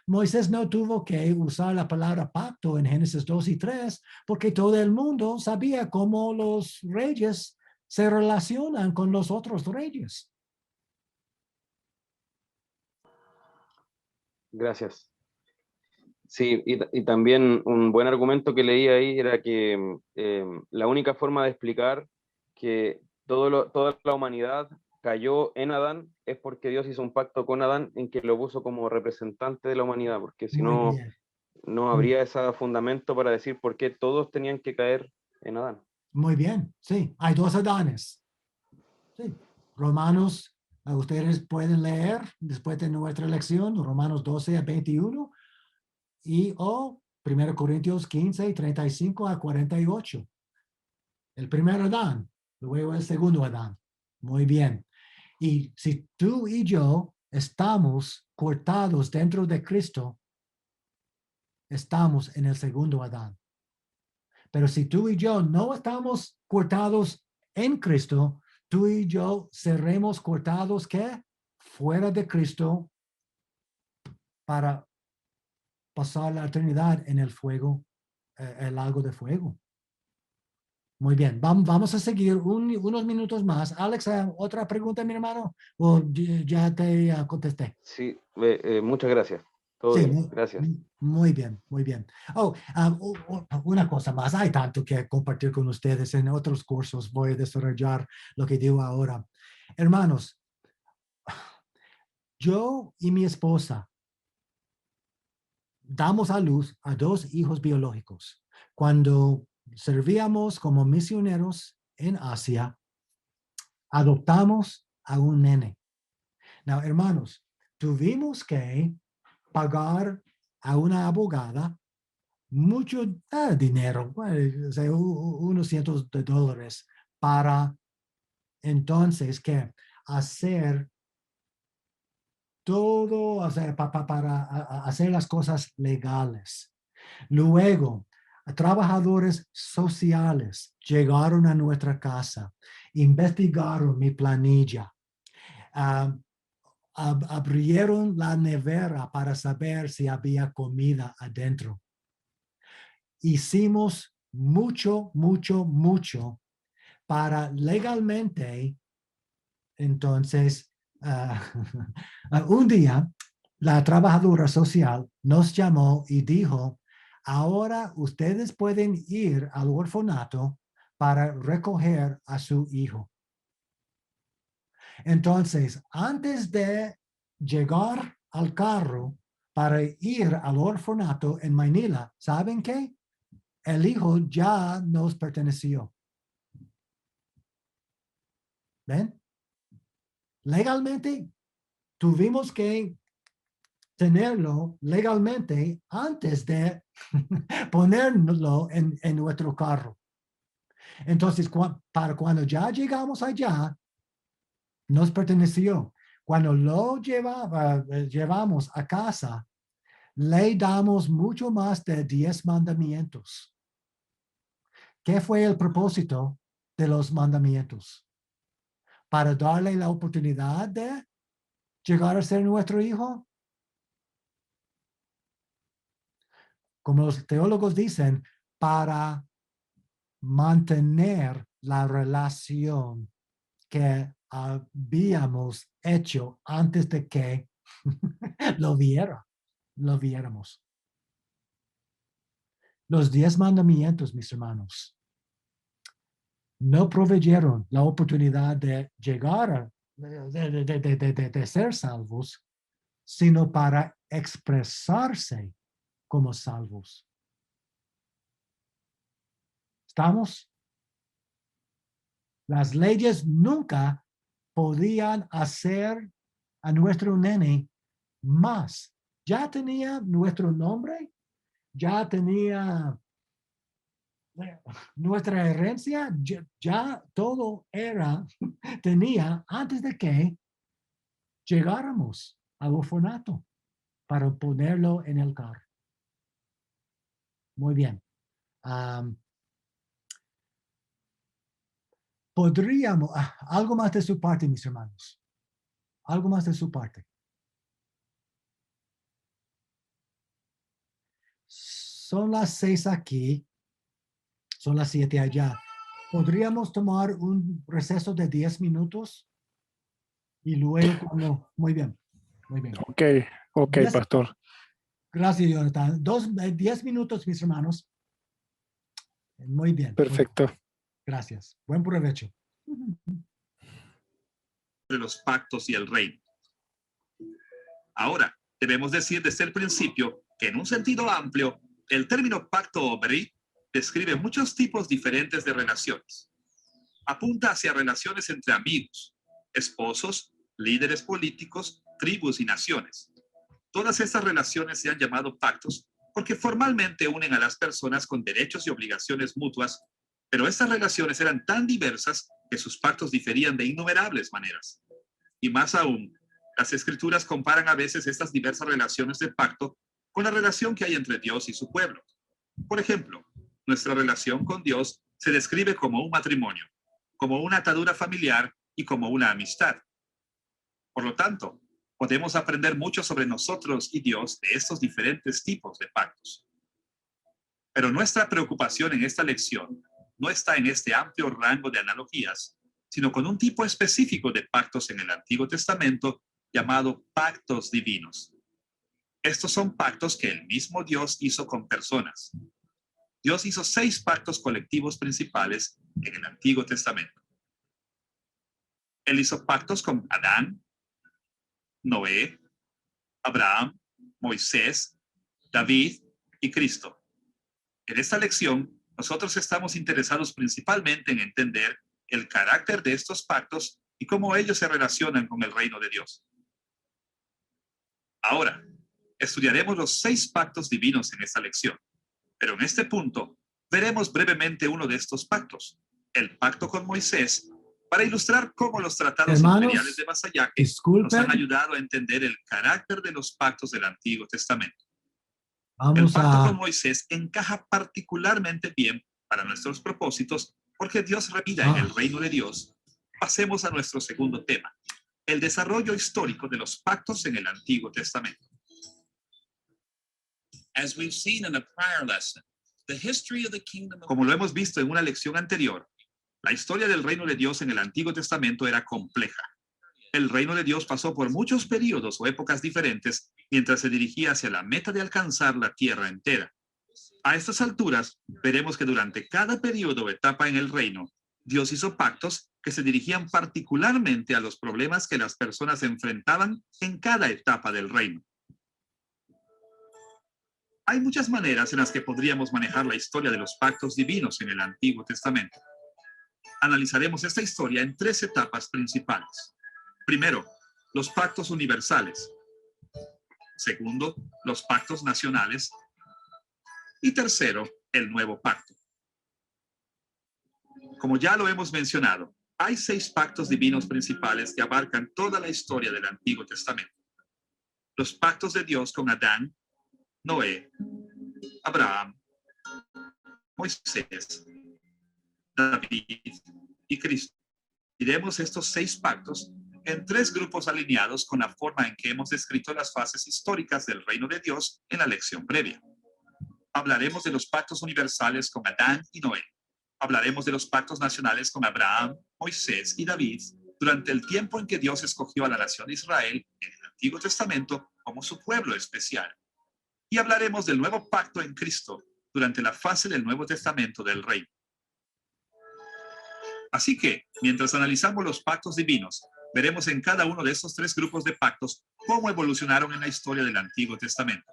Moisés no tuvo que usar la palabra pacto en Génesis 2 y 3 porque todo el mundo sabía cómo los reyes se relacionan con los otros reyes. Gracias. Sí, y también un buen argumento que leí ahí era que la única forma de explicar que toda la humanidad cayó en Adán es porque Dios hizo un pacto con Adán en que lo puso como representante de la humanidad, porque si Muy no, bien. no habría ese fundamento para decir por qué todos tenían que caer en Adán. Muy bien, sí, hay dos Adanes. Sí, Romanos, ustedes pueden leer después de nuestra lección, Romanos 12 a 21 y o 1 Corintios 15, 35 a 48. El primer Adán, luego el segundo Adán. Muy bien. Y si tú y yo estamos cortados dentro de Cristo, estamos en el segundo Adán. Pero si tú y yo no estamos cortados en Cristo, tú y yo seremos cortados, ¿qué? Fuera de Cristo para pasar la eternidad en el fuego, el lago de fuego. Muy bien, vamos a seguir unos minutos más. Alex, ¿otra pregunta, mi hermano? ¿O ya te contesté? Sí, muchas gracias. Todo Sí, bien, gracias. muy bien, muy bien. Oh, una cosa más, hay tanto que compartir con ustedes en otros cursos. Voy a desarrollar lo que digo ahora. Hermanos, yo y mi esposa damos a luz a dos hijos biológicos. Cuando servíamos como misioneros en Asia, adoptamos a un nene. Now, hermanos, tuvimos que pagar a una abogada mucho dinero, o sea, unos cientos de dólares para entonces que hacer todo, o sea, para hacer las cosas legales. Luego, trabajadores sociales llegaron a nuestra casa, investigaron mi planilla, ah, abrieron la nevera para saber si había comida adentro. Hicimos mucho, mucho, mucho para legalmente, entonces, un día la trabajadora social nos llamó y dijo, ahora ustedes pueden ir al orfanato para recoger a su hijo. Entonces, antes de llegar al carro para ir al orfanato en Manila, ¿saben qué? El hijo ya nos perteneció. ¿Ven? Legalmente tuvimos que tenerlo legalmente antes de ponerlo en nuestro carro. Entonces, para cuando ya llegamos allá, nos perteneció. Cuando lo llevamos a casa, le damos mucho más de 10 mandamientos. ¿Qué fue el propósito de los mandamientos? Para darle la oportunidad de llegar a ser nuestro hijo. Como los teólogos dicen, para mantener la relación que habíamos hecho antes de que lo viéramos. Los 10 mandamientos, mis hermanos, no proveyeron la oportunidad de llegar de ser salvos, sino para expresarse como salvos. ¿Estamos? Las leyes nunca podían hacer a nuestro nene más. Ya tenía nuestro nombre, ya tenía nuestra herencia, ya todo tenía antes de que llegáramos al orfanato para ponerlo en el carro. Muy bien. Podríamos, algo más de su parte, mis hermanos. Algo más de su parte. Son las 6 aquí. Son las 7 allá. ¿Podríamos tomar un receso de 10 minutos? Y luego, no, muy bien, muy bien. Ok, Yes. pastor. Gracias, Jonathan. 10 minutos, mis hermanos. Muy bien. Perfecto. Gracias. Buen provecho. Entre los pactos y el reino. Ahora, debemos decir desde el principio que en un sentido amplio, el término pacto o brit describe muchos tipos diferentes de relaciones. Apunta hacia relaciones entre amigos, esposos, líderes políticos, tribus y naciones. Todas estas relaciones se han llamado pactos porque formalmente unen a las personas con derechos y obligaciones mutuas, pero estas relaciones eran tan diversas que sus pactos diferían de innumerables maneras. Y más aún, las Escrituras comparan a veces estas diversas relaciones de pacto con la relación que hay entre Dios y su pueblo. Por ejemplo, nuestra relación con Dios se describe como un matrimonio, como una atadura familiar y como una amistad. Por lo tanto, podemos aprender mucho sobre nosotros y Dios de estos diferentes tipos de pactos. Pero nuestra preocupación en esta lección no está en este amplio rango de analogías, sino con un tipo específico de pactos en el Antiguo Testamento llamado pactos divinos. Estos son pactos que el mismo Dios hizo con personas. Dios hizo 6 pactos colectivos principales en el Antiguo Testamento. Él hizo pactos con Adán, Noé, Abraham, Moisés, David y Cristo. En esta lección, nosotros estamos interesados principalmente en entender el carácter de estos pactos y cómo ellos se relacionan con el reino de Dios. Ahora, estudiaremos los 6 pactos divinos en esta lección, pero en este punto veremos brevemente uno de estos pactos, el pacto con Moisés, para ilustrar cómo los tratados imperiales de vasallaje nos han ayudado a entender el carácter de los pactos del Antiguo Testamento. El pacto con Moisés encaja particularmente bien para nuestros propósitos porque Dios repite en el reino de Dios. Pasemos a nuestro segundo tema, el desarrollo histórico de los pactos en el Antiguo Testamento. Como lo hemos visto en una lección anterior, la historia del reino de Dios en el Antiguo Testamento era compleja. El reino de Dios pasó por muchos periodos o épocas diferentes mientras se dirigía hacia la meta de alcanzar la tierra entera. A estas alturas, veremos que durante cada periodo o etapa en el reino, Dios hizo pactos que se dirigían particularmente a los problemas que las personas enfrentaban en cada etapa del reino. Hay muchas maneras en las que podríamos manejar la historia de los pactos divinos en el Antiguo Testamento. Analizaremos esta historia en 3 etapas principales. Primero, los pactos universales. Segundo, los pactos nacionales. Y tercero, el nuevo pacto. Como ya lo hemos mencionado, hay 6 pactos divinos principales que abarcan toda la historia del Antiguo Testamento. Los pactos de Dios con Adán, Noé, Abraham, Moisés, David y Cristo. Diremos estos 6 pactos en 3 grupos alineados con la forma en que hemos descrito las fases históricas del reino de Dios en la lección previa. Hablaremos de los pactos universales con Adán y Noé. Hablaremos de los pactos nacionales con Abraham, Moisés y David durante el tiempo en que Dios escogió a la nación de Israel en el Antiguo Testamento como su pueblo especial. Y hablaremos del nuevo pacto en Cristo durante la fase del Nuevo Testamento del reino. Así que, mientras analizamos los pactos divinos, veremos en cada uno de estos 3 grupos de pactos cómo evolucionaron en la historia del Antiguo Testamento.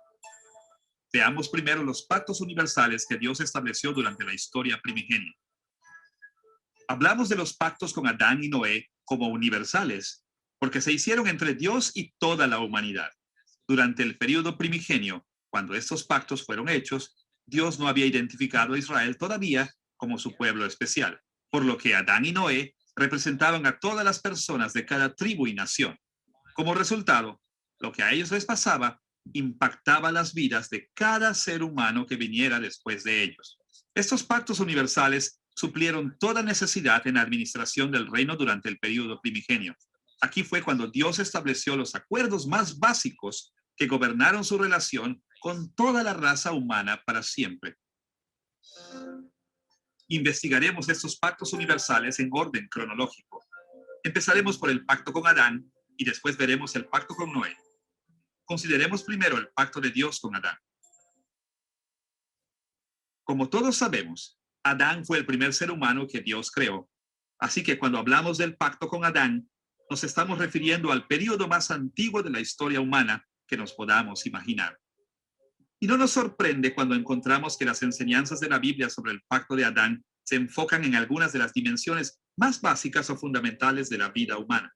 Veamos primero los pactos universales que Dios estableció durante la historia primigenia. Hablamos de los pactos con Adán y Noé como universales, porque se hicieron entre Dios y toda la humanidad. Durante el período primigenio, cuando estos pactos fueron hechos, Dios no había identificado a Israel todavía como su pueblo especial, por lo que Adán y Noé representaban a todas las personas de cada tribu y nación. Como resultado, lo que a ellos les pasaba impactaba las vidas de cada ser humano que viniera después de ellos. Estos pactos universales suplieron toda necesidad en la administración del reino durante el período primigenio. Aquí fue cuando Dios estableció los acuerdos más básicos que gobernaron su relación con toda la raza humana para siempre. Investigaremos estos pactos universales en orden cronológico. Empezaremos por el pacto con Adán y después veremos el pacto con Noé. Consideremos primero el pacto de Dios con Adán. Como todos sabemos, Adán fue el primer ser humano que Dios creó. Así que cuando hablamos del pacto con Adán, nos estamos refiriendo al período más antiguo de la historia humana que nos podamos imaginar. Y no nos sorprende cuando encontramos que las enseñanzas de la Biblia sobre el pacto de Adán se enfocan en algunas de las dimensiones más básicas o fundamentales de la vida humana.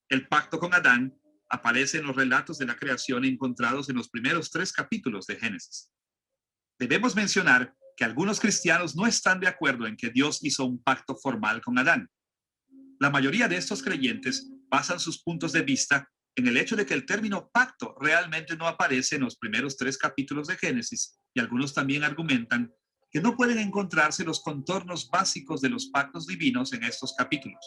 El pacto con Adán aparece en los relatos de la creación encontrados en los primeros 3 capítulos de Génesis. Debemos mencionar que algunos cristianos no están de acuerdo en que Dios hizo un pacto formal con Adán. La mayoría de estos creyentes basan sus puntos de vista en el hecho de que el término pacto realmente no aparece en los primeros 3 capítulos de Génesis, y algunos también argumentan que no pueden encontrarse los contornos básicos de los pactos divinos en estos capítulos.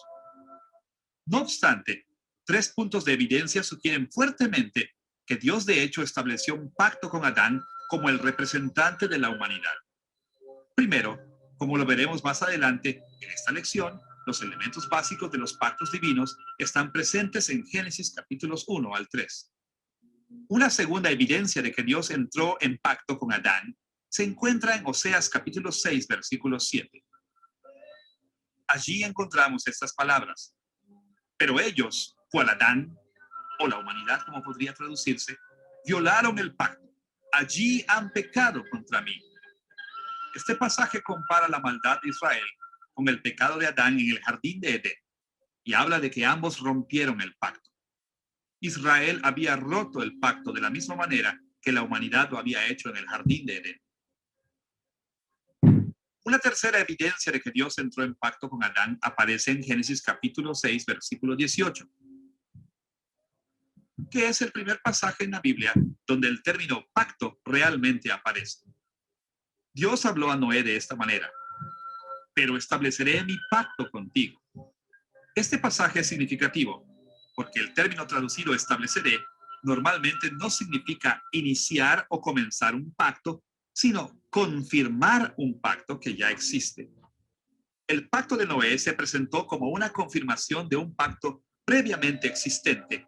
No obstante, 3 puntos de evidencia sugieren fuertemente que Dios de hecho estableció un pacto con Adán como el representante de la humanidad. Primero, como lo veremos más adelante en esta lección, los elementos básicos de los pactos divinos están presentes en Génesis capítulos 1 al 3. Una segunda evidencia de que Dios entró en pacto con Adán se encuentra en Oseas capítulo 6, versículo 7. Allí encontramos estas palabras: pero ellos, cual Adán, o la humanidad como podría traducirse, violaron el pacto. Allí han pecado contra mí. Este pasaje compara la maldad de Israel con el pecado de Adán en el jardín de Edén y habla de que ambos rompieron el pacto. Israel había roto el pacto de la misma manera que la humanidad lo había hecho en el jardín de Edén. Una tercera evidencia de que Dios entró en pacto con Adán aparece en Génesis capítulo 6, versículo 18, que es el primer pasaje en la Biblia donde el término pacto realmente aparece. Dios habló a Noé de esta manera: pero estableceré mi pacto contigo. Este pasaje es significativo porque el término traducido estableceré normalmente no significa iniciar o comenzar un pacto, sino confirmar un pacto que ya existe. El pacto de Noé se presentó como una confirmación de un pacto previamente existente.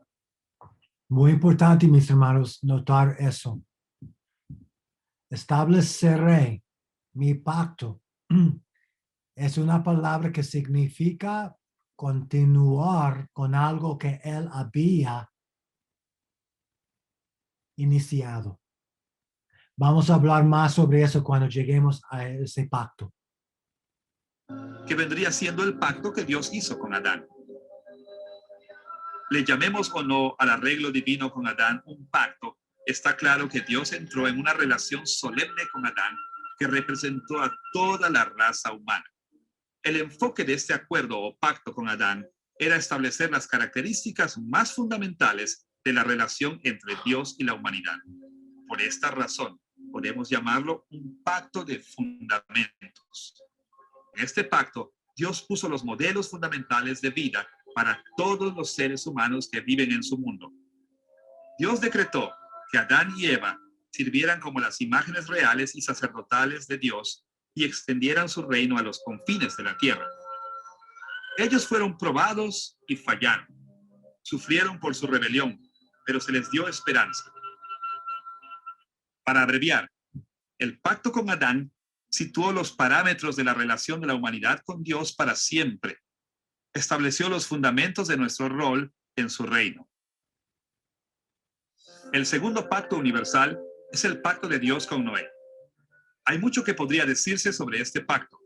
Muy importante, mis hermanos, notar eso. Estableceré mi pacto. Es una palabra que significa continuar con algo que él había iniciado. Vamos a hablar más sobre eso cuando lleguemos a ese pacto. Que vendría siendo el pacto que Dios hizo con Adán. Le llamemos o no al arreglo divino con Adán un pacto, está claro que Dios entró en una relación solemne con Adán que representó a toda la raza humana. El enfoque de este acuerdo o pacto con Adán era establecer las características más fundamentales de la relación entre Dios y la humanidad. Por esta razón, podemos llamarlo un pacto de fundamentos. En este pacto, Dios puso los modelos fundamentales de vida para todos los seres humanos que viven en su mundo. Dios decretó que Adán y Eva sirvieran como las imágenes reales y sacerdotales de Dios y extendieran su reino a los confines de la tierra. Ellos fueron probados y fallaron. Sufrieron por su rebelión, pero se les dio esperanza. Para abreviar, el pacto con Adán situó los parámetros de la relación de la humanidad con Dios para siempre. Estableció los fundamentos de nuestro rol en su reino. El segundo pacto universal es el pacto de Dios con Noé. Hay mucho que podría decirse sobre este pacto,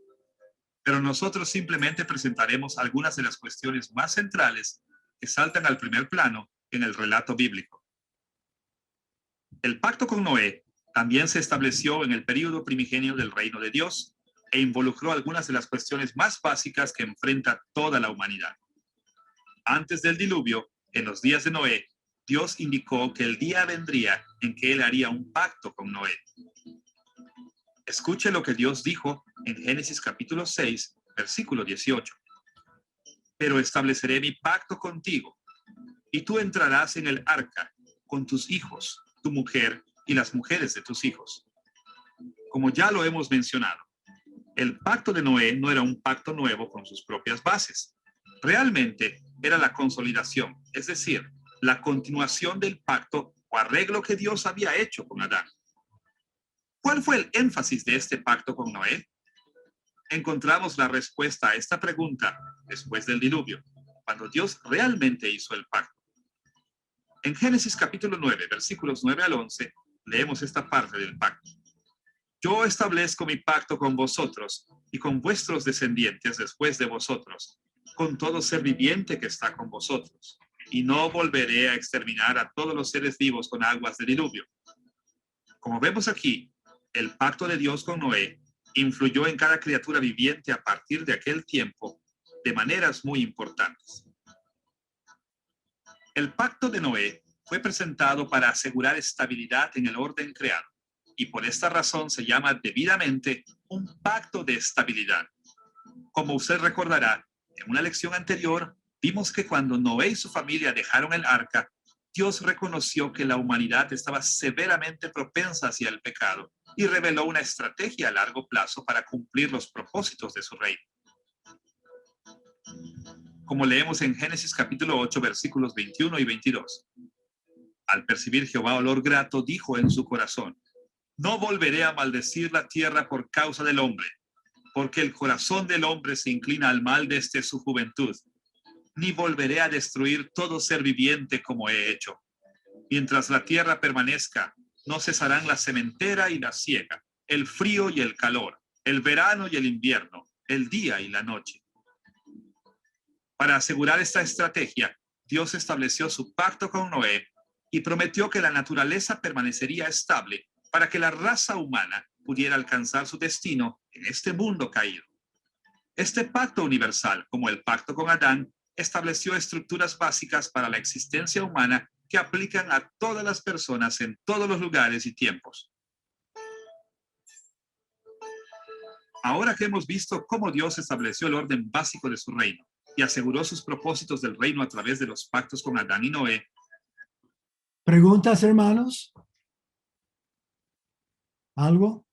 pero nosotros simplemente presentaremos algunas de las cuestiones más centrales que saltan al primer plano en el relato bíblico. El pacto con Noé también se estableció en el período primigenio del reino de Dios e involucró algunas de las cuestiones más básicas que enfrenta toda la humanidad. Antes del diluvio, en los días de Noé, Dios indicó que el día vendría en que él haría un pacto con Noé. Escuche lo que Dios dijo en Génesis capítulo 6, versículo 18. Pero estableceré mi pacto contigo, y tú entrarás en el arca con tus hijos, tu mujer y las mujeres de tus hijos. Como ya lo hemos mencionado, el pacto de Noé no era un pacto nuevo con sus propias bases. Realmente era la consolidación, es decir, la continuación del pacto o arreglo que Dios había hecho con Adán. ¿Cuál fue el énfasis de este pacto con Noé? Encontramos la respuesta a esta pregunta después del diluvio, cuando Dios realmente hizo el pacto. En Génesis capítulo 9, versículos 9 al 11, leemos esta parte del pacto. Yo establezco mi pacto con vosotros y con vuestros descendientes después de vosotros, con todo ser viviente que está con vosotros, y no volveré a exterminar a todos los seres vivos con aguas de diluvio. Como vemos aquí, el pacto de Dios con Noé influyó en cada criatura viviente a partir de aquel tiempo de maneras muy importantes. El pacto de Noé fue presentado para asegurar estabilidad en el orden creado, y por esta razón se llama debidamente un pacto de estabilidad. Como usted recordará, en una lección anterior vimos que cuando Noé y su familia dejaron el arca, Dios reconoció que la humanidad estaba severamente propensa hacia el pecado y reveló una estrategia a largo plazo para cumplir los propósitos de su reino. Como leemos en Génesis capítulo 8, versículos 21 y 22. Al percibir Jehová olor grato, dijo en su corazón: no volveré a maldecir la tierra por causa del hombre, porque el corazón del hombre se inclina al mal desde su juventud. Ni volveré a destruir todo ser viviente como he hecho. Mientras la tierra permanezca, no cesarán la sementera y la siega, el frío y el calor, el verano y el invierno, el día y la noche. Para asegurar esta estrategia, Dios estableció su pacto con Noé y prometió que la naturaleza permanecería estable para que la raza humana pudiera alcanzar su destino en este mundo caído. Este pacto universal, como el pacto con Adán, estableció estructuras básicas para la existencia humana que aplican a todas las personas en todos los lugares y tiempos. Ahora que hemos visto cómo Dios estableció el orden básico de su reino y aseguró sus propósitos del reino a través de los pactos con Adán y Noé. ¿Preguntas, hermanos? ¿Algo?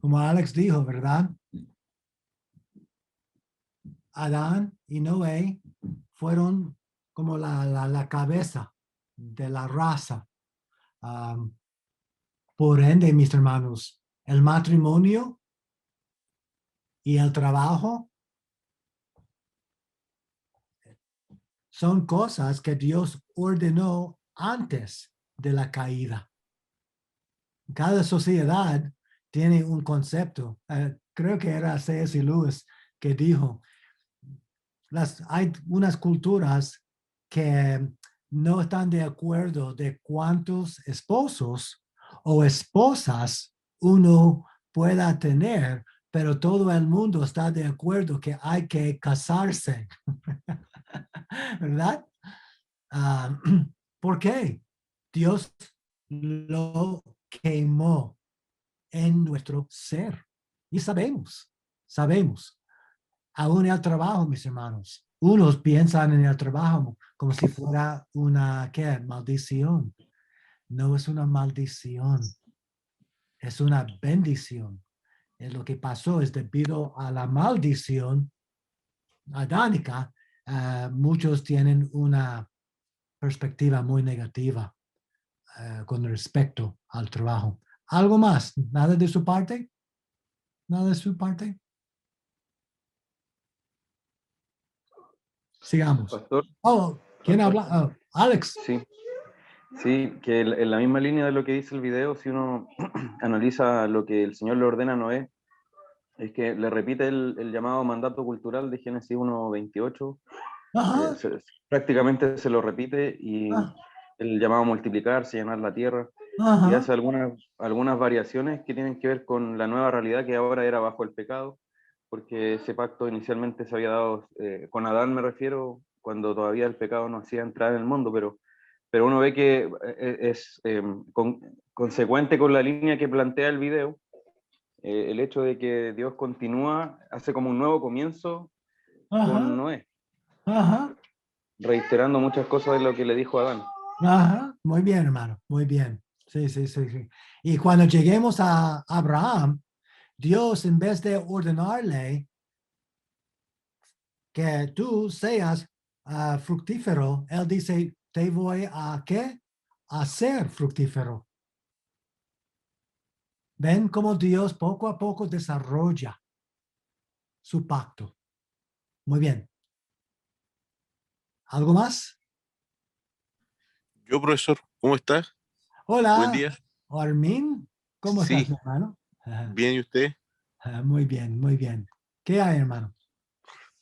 Como Alex dijo, ¿verdad? Adán y Noé fueron como la cabeza de la raza. Por ende, mis hermanos, el matrimonio y el trabajo son cosas que Dios ordenó antes de la caída. Cada sociedad tiene un concepto. Creo que era C.S. Lewis que dijo, hay unas culturas que no están de acuerdo de cuántos esposos o esposas uno pueda tener, pero todo el mundo está de acuerdo que hay que casarse. ¿Verdad? ¿Por qué? Dios lo quemó en nuestro ser. Y sabemos. Aún en el trabajo, mis hermanos. Unos piensan en el trabajo como si fuera una, ¿qué? Maldición. No es una maldición. Es una bendición. Lo que pasó es debido a la maldición adánica. Muchos tienen una perspectiva muy negativa con respecto al trabajo. ¿Algo más? ¿Nada de su parte? ¿Nada de su parte? Sigamos. Pastor, Oh, ¿quién habla? Oh, Alex. sí, sí, que en la misma línea de lo que dice el video, si uno analiza lo que el Señor le ordena a Noé, es que le repite el llamado mandato cultural de Génesis 1:28, Ajá, prácticamente se lo repite, y ah, el llamado a multiplicarse, llenar la tierra, y ajá. hace algunas variaciones que tienen que ver con la nueva realidad que ahora era bajo el pecado, porque ese pacto inicialmente se había dado, con Adán me refiero, cuando todavía el pecado no hacía entrar en el mundo, pero pero uno ve que es consecuente con la línea que plantea el video, el hecho de que Dios continúa, hace como un nuevo comienzo Ajá, con Noé, ajá, reiterando muchas cosas de lo que le dijo a Adán. ajá. Muy bien, hermano. Muy bien. Sí, sí, sí, sí. Y cuando lleguemos a Abraham, Dios, en vez de ordenarle que tú seas fructífero, él dice, te voy a ¿qué? A ser fructífero. Ven cómo Dios poco a poco desarrolla su pacto. Muy bien. ¿Algo más? Yo, profesor, ¿cómo estás? Buen Hola, día. Armin. ¿Cómo estás, Sí, mi hermano? Ajá, bien, ¿y usted? muy bien, muy bien. ¿Qué hay, hermano?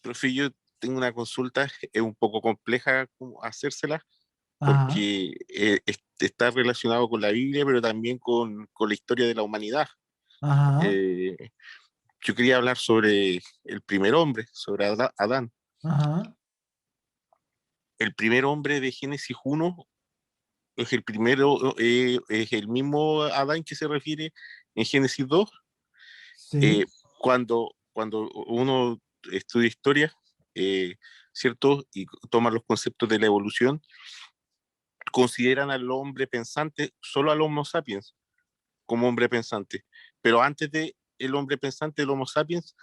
Profe, yo tengo una consulta, es un poco compleja como hacérsela, Ajá, porque está relacionado con la Biblia, pero también con la historia de la humanidad. ajá, Eh, yo quería hablar sobre el primer hombre, sobre Adán. ajá. El primer hombre de Génesis 1 es el primero, es el mismo Adán que se refiere en Génesis 2. Sí, Eh, cuando uno estudia historia, eh, ¿cierto? Y toma los conceptos de la evolución, consideran al hombre pensante, solo al Homo sapiens, como hombre pensante. Pero antes de el hombre pensante, el Homo sapiens,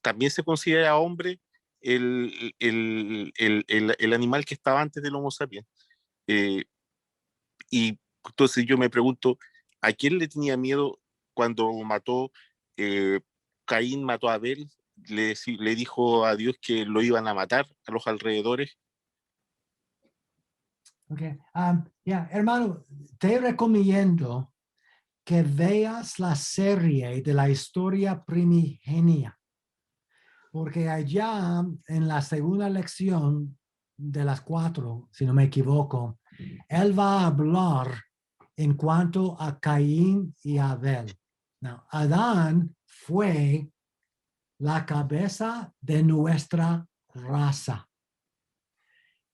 también se considera hombre el animal que estaba antes del Homo sapiens. Eh, y entonces yo me pregunto, ¿a quién le tenía miedo cuando mató, eh, Caín mató a Abel? Le dijo a Dios que lo iban a matar a los alrededores. ok. Ya, hermano, te recomiendo que veas la serie de la historia primigenia, porque allá en la segunda lección de las 4, si no me equivoco, él va a hablar en cuanto a Caín y Abel. Now, Adán fue la cabeza de nuestra raza.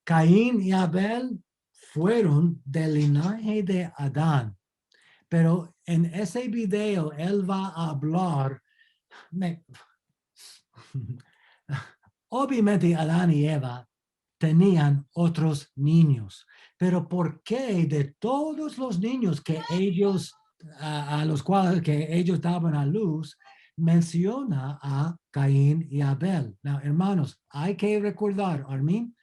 Caín y Abel fueron del linaje de Adán, pero en ese video él va a hablar. Obviamente Adán y Eva tenían otros niños, pero ¿por qué de todos los niños que ellos, a los cuales que ellos daban a luz, menciona a Caín y Abel? Now, hermanos, hay que recordar, Armin,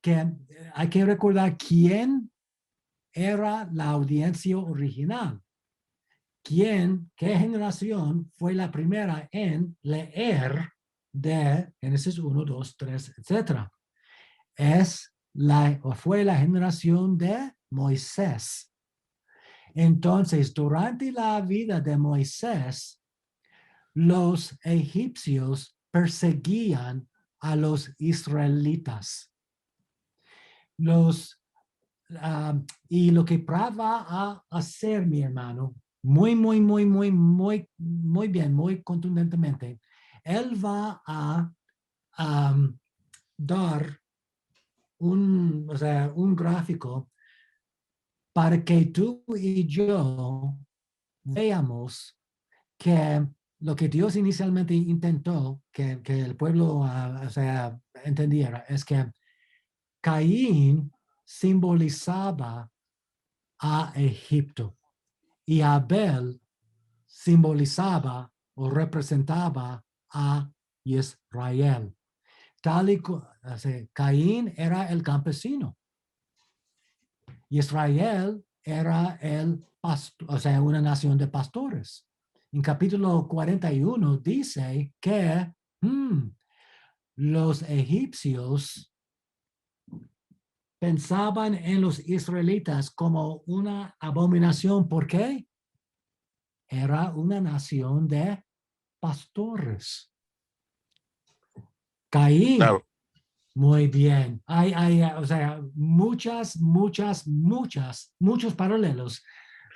que hay que recordar quién era la audiencia original. ¿Qué generación fue la primera en leer de Génesis 1, 2, 3, etcétera? Fue la generación de Moisés. Entonces, durante la vida de Moisés, los egipcios perseguían a los israelitas. Y lo que Pratt va a hacer, mi hermano, muy bien, muy contundentemente, él va a dar un gráfico para que tú y yo veamos que lo que Dios inicialmente intentó que el pueblo entendiera es que Caín simbolizaba a Egipto y Abel simbolizaba o representaba a Israel. Caín era el campesino. Israel era una nación de pastores. En capítulo 41 dice que los egipcios pensaban en los israelitas como una abominación. ¿Por qué? Era una nación de pastores. Caín, Claro, muy bien. Hay muchos paralelos.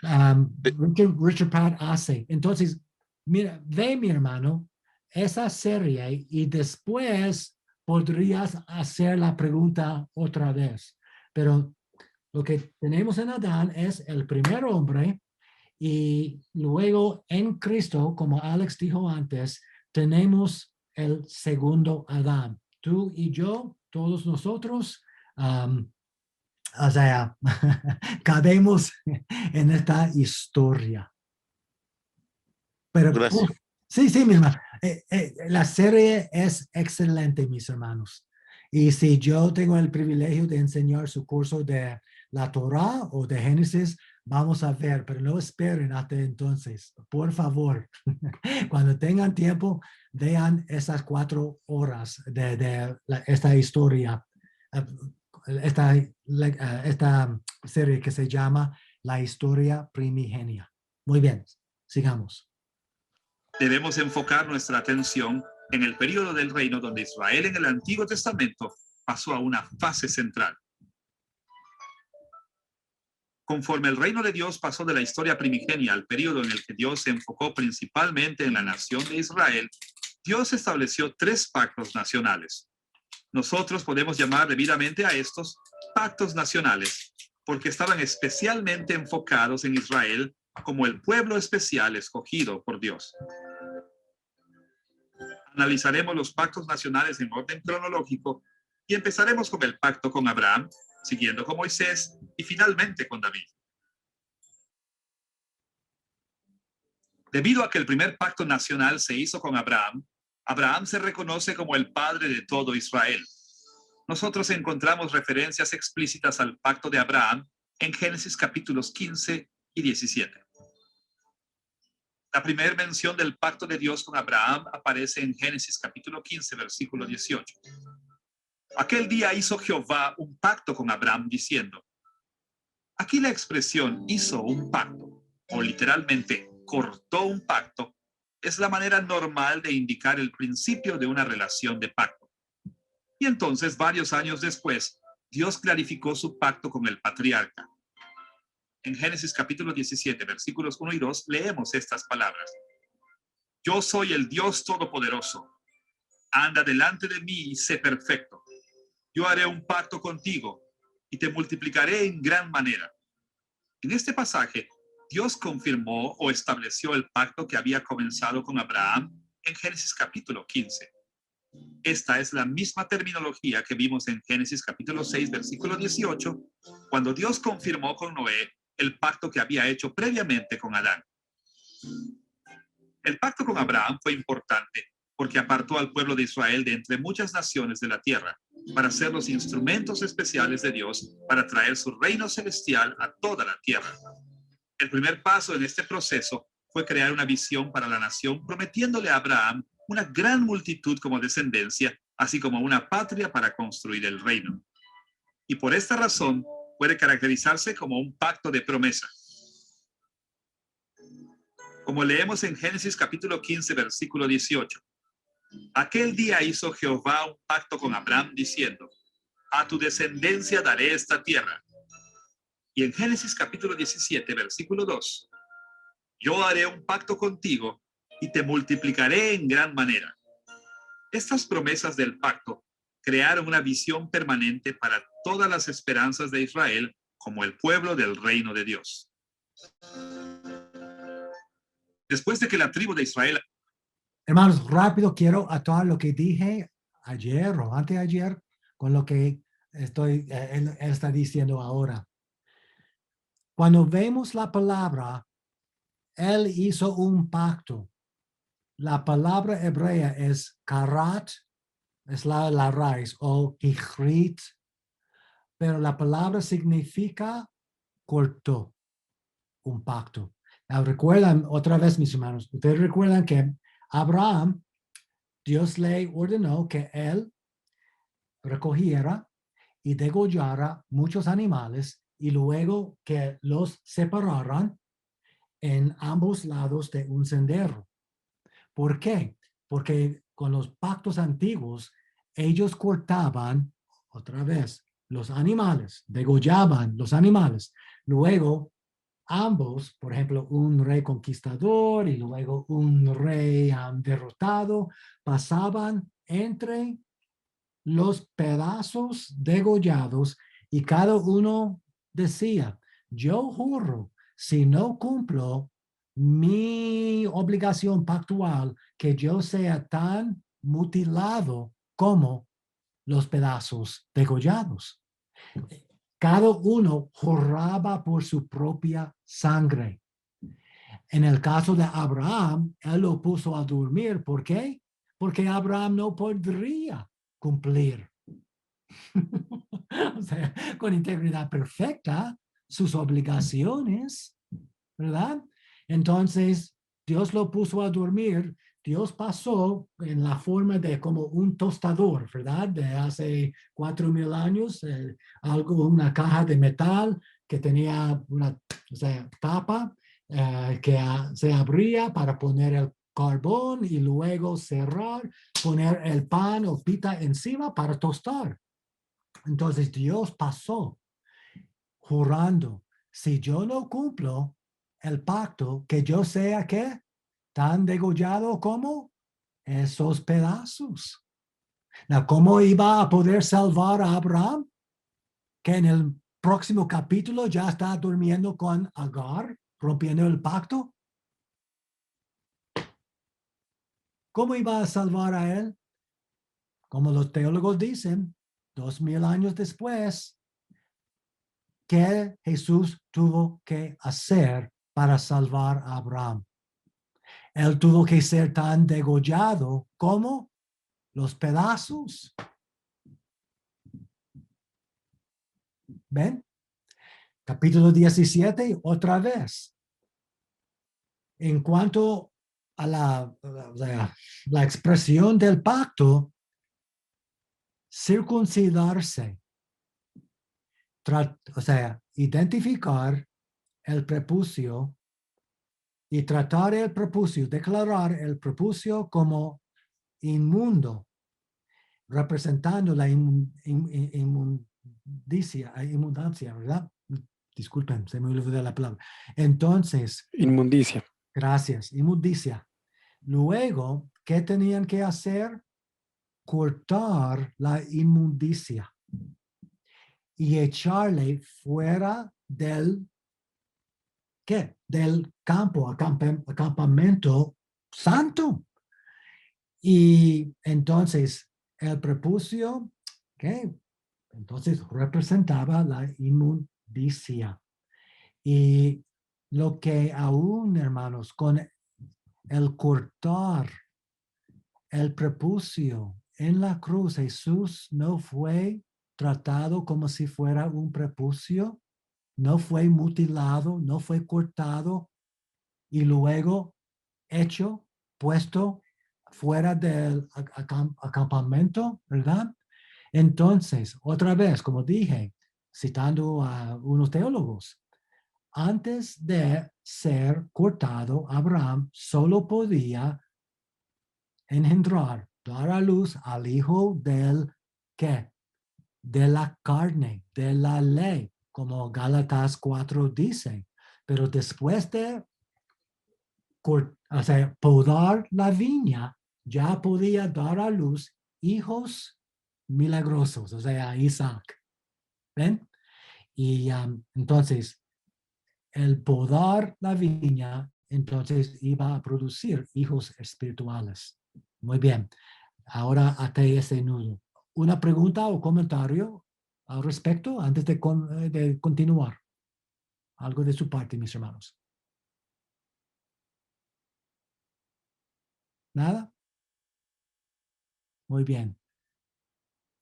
de- Richard Pratt hace. Entonces, mira, ve mi hermano, esa serie y después podrías hacer la pregunta otra vez. Pero Lo que tenemos en Adán es el primer hombre y luego en Cristo, como Alex dijo antes, tenemos el segundo Adán. Tú y yo, todos nosotros, o sea, cabemos en esta historia. Pero Gracias. sí, sí, mi hermano. La serie es excelente, mis hermanos. Y si yo tengo el privilegio de enseñar su curso de la Torá o de Génesis, vamos a ver, pero no esperen hasta entonces. Por favor, cuando tengan tiempo, vean esas 4 horas de esta historia, eh, esta serie que se llama La Historia Primigenia. Muy bien, sigamos. Debemos enfocar nuestra atención en el período del reino donde Israel en el Antiguo Testamento pasó a una fase central. Conforme el reino de Dios pasó de la historia primigenia al período en el que Dios se enfocó principalmente en la nación de Israel, Dios estableció 3 pactos nacionales. Nosotros podemos llamar debidamente a estos pactos nacionales porque estaban especialmente enfocados en Israel como el pueblo especial escogido por Dios. Analizaremos los pactos nacionales en orden cronológico y empezaremos con el pacto con Abraham, siguiendo con Moisés y finalmente con David. Debido a que el primer pacto nacional se hizo con Abraham, Abraham se reconoce como el padre de todo Israel. Nosotros encontramos referencias explícitas al pacto de Abraham en Génesis capítulos 15 y 17. La primera mención del pacto de Dios con Abraham aparece en Génesis capítulo 15, versículo 18. Aquel día hizo Jehová un pacto con Abraham diciendo. Aquí la expresión hizo un pacto, o literalmente cortó un pacto, es la manera normal de indicar el principio de una relación de pacto. Y entonces, varios años después, Dios clarificó su pacto con el patriarca. En Génesis capítulo 17, versículos 1 y 2, leemos estas palabras. Yo soy el Dios Todopoderoso. Anda delante de mí y sé perfecto. Yo haré un pacto contigo y te multiplicaré en gran manera. En este pasaje, Dios confirmó o estableció el pacto que había comenzado con Abraham en Génesis capítulo 15. Esta es la misma terminología que vimos en Génesis capítulo 6, versículo 18, cuando Dios confirmó con Noé el pacto que había hecho previamente con Adán. El pacto con Abraham fue importante porque apartó al pueblo de Israel de entre muchas naciones de la tierra para ser los instrumentos especiales de Dios para traer su reino celestial a toda la tierra. El primer paso en este proceso fue crear una visión para la nación, prometiéndole a Abraham una gran multitud como descendencia, así como una patria para construir el reino. Y por esta razón puede caracterizarse como un pacto de promesa. Como leemos en Génesis capítulo 15, versículo 18. Aquel día hizo Jehová un pacto con Abraham diciendo, a tu descendencia daré esta tierra. Y en Génesis capítulo 17, versículo 2, yo haré un pacto contigo y te multiplicaré en gran manera. Estas promesas del pacto crearon una visión permanente para todas las esperanzas de Israel como el pueblo del reino de Dios. Después de que la tribu de Israel... Hermanos, rápido quiero atar lo que dije ayer o anteayer con lo que él está diciendo ahora. Cuando vemos la palabra, él hizo un pacto. La palabra hebrea es karat, es la raíz, o hijrit, pero la palabra significa cortó un pacto. Now, recuerdan otra vez, mis hermanos, ustedes recuerdan que Abraham, Dios le ordenó que él recogiera y degollara muchos animales y luego que los separaran en ambos lados de un sendero. ¿Por qué? Porque con los pactos antiguos, ellos cortaban, otra vez, los animales, degollaban los animales. Luego, ambos, por ejemplo, un rey conquistador y luego un rey derrotado, pasaban entre los pedazos degollados y cada uno decía, yo juro, si no cumplo mi obligación pactual, que yo sea tan mutilado como los pedazos degollados. Cada uno juraba por su propia sangre. En el caso de Abraham, él lo puso a dormir. ¿Por qué? Porque Abraham no podría cumplir o sea, con integridad perfecta sus obligaciones, ¿verdad? Entonces, Dios lo puso a dormir. Dios pasó en la forma de como un tostador, ¿verdad? De hace 4,000 años, una caja de metal que tenía una tapa que se abría para poner el carbón y luego cerrar, poner el pan o pita encima para tostar. Entonces Dios pasó jurando, si yo no cumplo el pacto, que yo sea ¿qué? Tan degollado como esos pedazos. ¿Cómo iba a poder salvar a Abraham? Que en el próximo capítulo ya está durmiendo con Agar, rompiendo el pacto. ¿Cómo iba a salvar a él? Como los teólogos dicen, 2,000 años después, ¿qué Jesús tuvo que hacer para salvar a Abraham? Él tuvo que ser tan degollado como los pedazos. ¿Ven? Capítulo 17, otra vez. En cuanto a la expresión del pacto, circuncidarse, identificar el prepucio y tratar el prepucio, declarar el prepucio como inmundo, representando la inmundancia, ¿verdad? Disculpen, se me olvidó la palabra. Entonces, Inmundicia. gracias, inmundicia. Luego, ¿qué tenían que hacer? Cortar la inmundicia y echarle fuera del, ¿qué? Del acampamento santo. Y entonces el prepucio, ¿qué? Entonces representaba la inmundicia. Y lo que aún, hermanos, con el cortar el prepucio en la cruz, Jesús no fue tratado como si fuera un prepucio, no fue mutilado, no fue cortado y luego puesto fuera del acampamento, ¿verdad? Entonces, otra vez, como dije, citando a unos teólogos, antes de ser cortado, Abraham solo podía engendrar, dar a luz al hijo del ¿qué? De la carne, de la ley, como Gálatas 4 dice. Pero después de podar la viña, ya podía dar a luz hijos milagrosos, o sea, Isaac. ¿Ven? Y entonces, el podar la viña, entonces iba a producir hijos espirituales. Muy bien. Ahora até ese nudo. ¿Una pregunta o comentario al respecto antes de continuar? Algo de su parte, mis hermanos. ¿Nada? Muy bien.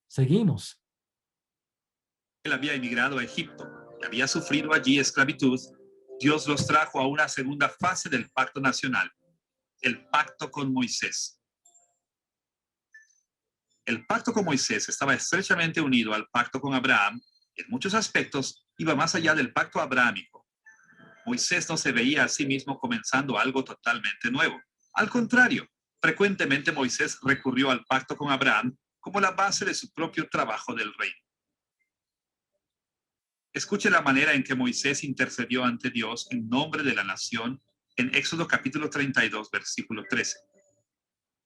Seguimos. Él había emigrado a Egipto y había sufrido allí esclavitud. Dios los trajo a una segunda fase del pacto nacional, el pacto con Moisés. El pacto con Moisés estaba estrechamente unido al pacto con Abraham y en muchos aspectos iba más allá del pacto abrahámico. Moisés no se veía a sí mismo comenzando algo totalmente nuevo. Al contrario, frecuentemente Moisés recurrió al pacto con Abraham como la base de su propio trabajo del reino. Escuche la manera en que Moisés intercedió ante Dios en nombre de la nación en Éxodo capítulo 32, versículo 13.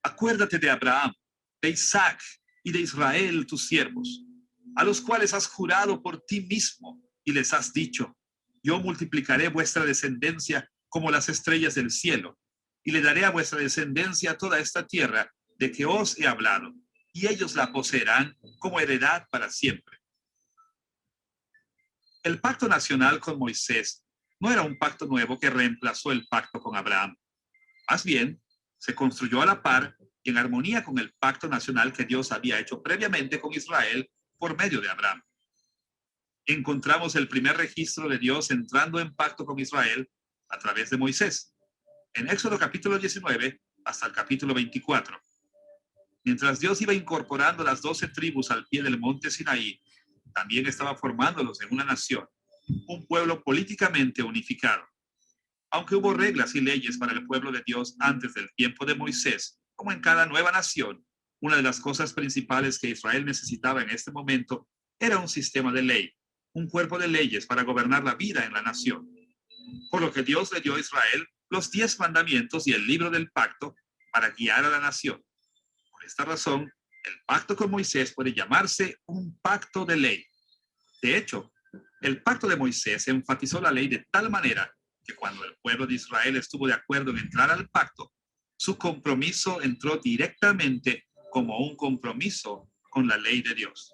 Acuérdate de Abraham, de Isaac y de Israel, tus siervos, a los cuales has jurado por ti mismo y les has dicho: yo multiplicaré vuestra descendencia como las estrellas del cielo, y le daré a vuestra descendencia toda esta tierra de que os he hablado, y ellos la poseerán como heredad para siempre. El pacto nacional con Moisés no era un pacto nuevo que reemplazó el pacto con Abraham. Más bien, se construyó a la par y en armonía con el pacto nacional que Dios había hecho previamente con Israel por medio de Abraham. Encontramos el primer registro de Dios entrando en pacto con Israel a través de Moisés, en Éxodo capítulo 19 hasta el capítulo 24. Mientras Dios iba incorporando las 12 tribus al pie del monte Sinaí, también estaba formándolos en una nación, un pueblo políticamente unificado. Aunque hubo reglas y leyes para el pueblo de Dios antes del tiempo de Moisés, como en cada nueva nación, una de las cosas principales que Israel necesitaba en este momento era un sistema de ley, un cuerpo de leyes para gobernar la vida en la nación. Por lo que Dios le dio a Israel los 10 mandamientos y el libro del pacto para guiar a la nación. Por esta razón, el pacto con Moisés puede llamarse un pacto de ley. De hecho, el pacto de Moisés enfatizó la ley de tal manera que cuando el pueblo de Israel estuvo de acuerdo en entrar al pacto, su compromiso entró directamente como un compromiso con la ley de Dios.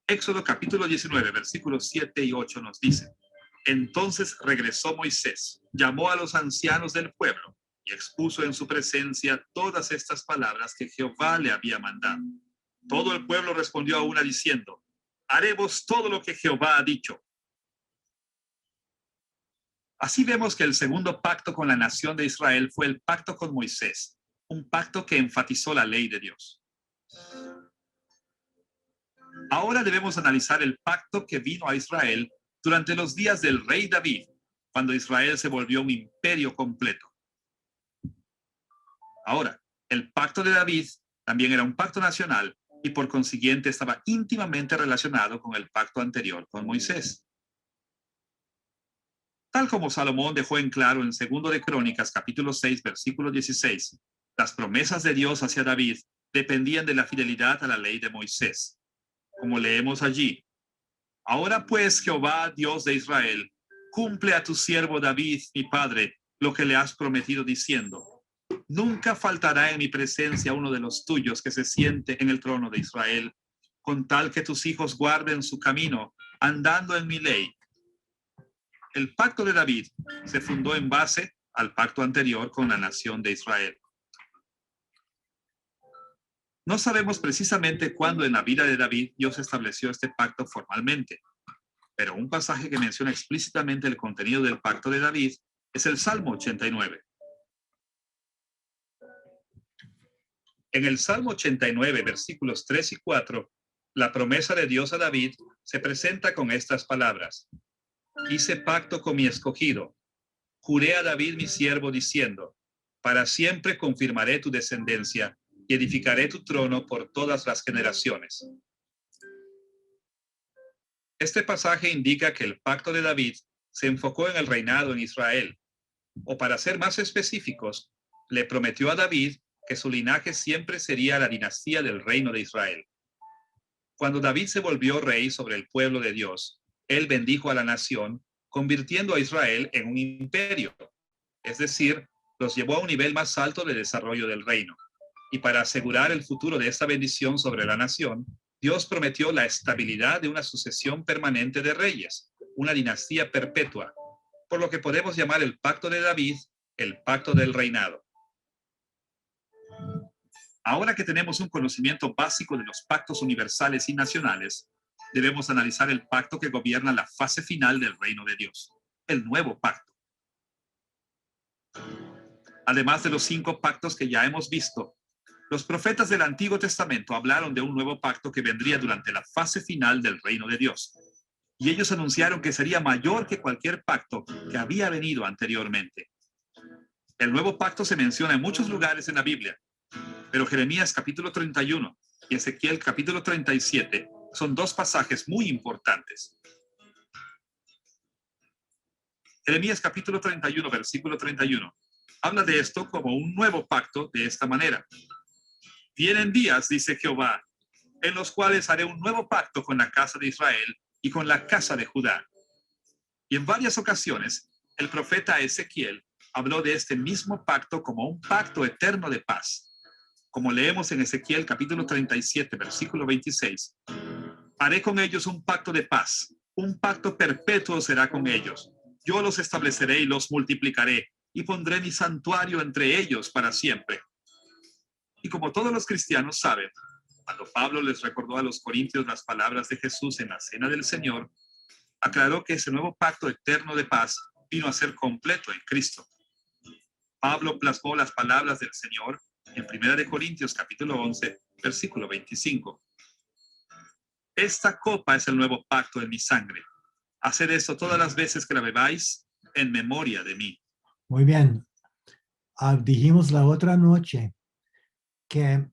Éxodo capítulo 19, versículos 7 y 8 nos dice: entonces regresó Moisés, llamó a los ancianos del pueblo y expuso en su presencia todas estas palabras que Jehová le había mandado. Todo el pueblo respondió a una diciendo: haremos todo lo que Jehová ha dicho. Así vemos que el segundo pacto con la nación de Israel fue el pacto con Moisés, un pacto que enfatizó la ley de Dios. Ahora debemos analizar el pacto que vino a Israel durante los días del rey David, cuando Israel se volvió un imperio completo. Ahora, el pacto de David también era un pacto nacional y por consiguiente estaba íntimamente relacionado con el pacto anterior con Moisés. Tal como Salomón dejó en claro en 2 de Crónicas, capítulo 6, versículo 16, las promesas de Dios hacia David dependían de la fidelidad a la ley de Moisés. Como leemos allí: ahora pues, Jehová, Dios de Israel, cumple a tu siervo David, mi padre, lo que le has prometido diciendo: nunca faltará en mi presencia uno de los tuyos que se siente en el trono de Israel, con tal que tus hijos guarden su camino, andando en mi ley. El pacto de David se fundó en base al pacto anterior con la nación de Israel. No sabemos precisamente cuándo en la vida de David Dios estableció este pacto formalmente, pero un pasaje que menciona explícitamente el contenido del pacto de David es el Salmo 89. En el Salmo 89, versículos 3 y 4, la promesa de Dios a David se presenta con estas palabras: hice pacto con mi escogido, juré a David mi siervo diciendo: para siempre confirmaré tu descendencia y edificaré tu trono por todas las generaciones. Este pasaje indica que el pacto de David se enfocó en el reinado en Israel, o para ser más específicos, le prometió a David que su linaje siempre sería la dinastía del reino de Israel. Cuando David se volvió rey sobre el pueblo de Dios, él bendijo a la nación, convirtiendo a Israel en un imperio, es decir, los llevó a un nivel más alto de desarrollo del reino. Y para asegurar el futuro de esta bendición sobre la nación, Dios prometió la estabilidad de una sucesión permanente de reyes, una dinastía perpetua, por lo que podemos llamar el pacto de David el pacto del reinado. Ahora que tenemos un conocimiento básico de los pactos universales y nacionales, debemos analizar el pacto que gobierna la fase final del reino de Dios, el nuevo pacto. Además de los 5 pactos que ya hemos visto, los profetas del Antiguo Testamento hablaron de un nuevo pacto que vendría durante la fase final del reino de Dios. Y ellos anunciaron que sería mayor que cualquier pacto que había venido anteriormente. El nuevo pacto se menciona en muchos lugares en la Biblia, pero Jeremías capítulo 31 y Ezequiel capítulo 37 son 2 pasajes muy importantes. Jeremías capítulo 31, versículo 31, habla de esto como un nuevo pacto de esta manera. Vienen días, dice Jehová, en los cuales haré un nuevo pacto con la casa de Israel y con la casa de Judá. Y en varias ocasiones, el profeta Ezequiel habló de este mismo pacto como un pacto eterno de paz. Como leemos en Ezequiel capítulo 37, versículo 26, haré con ellos un pacto de paz, un pacto perpetuo será con ellos. Yo los estableceré y los multiplicaré, y pondré mi santuario entre ellos para siempre. Y como todos los cristianos saben, cuando Pablo les recordó a los corintios las palabras de Jesús en la cena del Señor, aclaró que ese nuevo pacto eterno de paz vino a ser completo en Cristo. Pablo plasmó las palabras del Señor en 1 Corintios capítulo 11, versículo 25. Esta copa es el nuevo pacto en mi sangre. Haced esto todas las veces que la bebáis en memoria de mí. Muy bien. Dijimos la otra noche que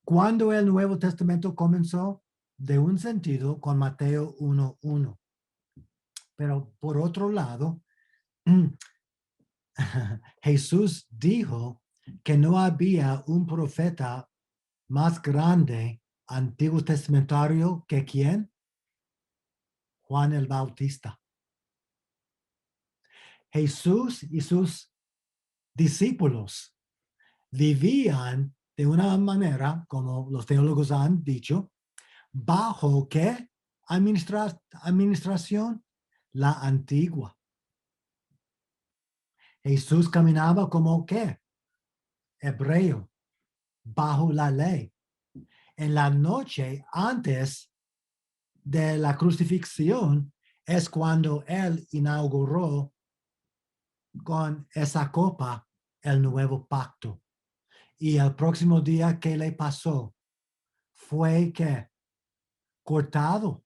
cuando el Nuevo Testamento comenzó, de un sentido, con Mateo 1:1. Pero por otro lado, Jesús dijo que no había un profeta más grande antiguo testamentario que ¿quién? Juan el Bautista. Jesús y sus discípulos vivían de una manera, como los teólogos han dicho, bajo ¿qué? Administración, la antigua. Jesús caminaba como ¿qué? Hebreo, bajo la ley. En la noche antes de la crucifixión es cuando él inauguró con esa copa el nuevo pacto. Y el próximo día que le pasó fue que cortado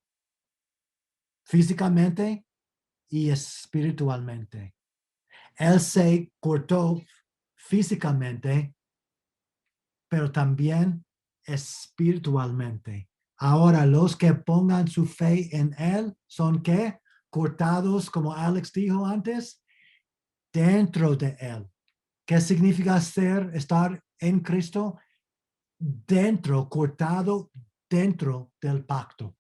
físicamente y espiritualmente. Él se cortó físicamente, pero también espiritualmente. Ahora, los que pongan su fe en él son ¿qué? Cortados, como Alex dijo antes, dentro de él. ¿Qué significa estar en Cristo? Dentro, cortado dentro del pacto.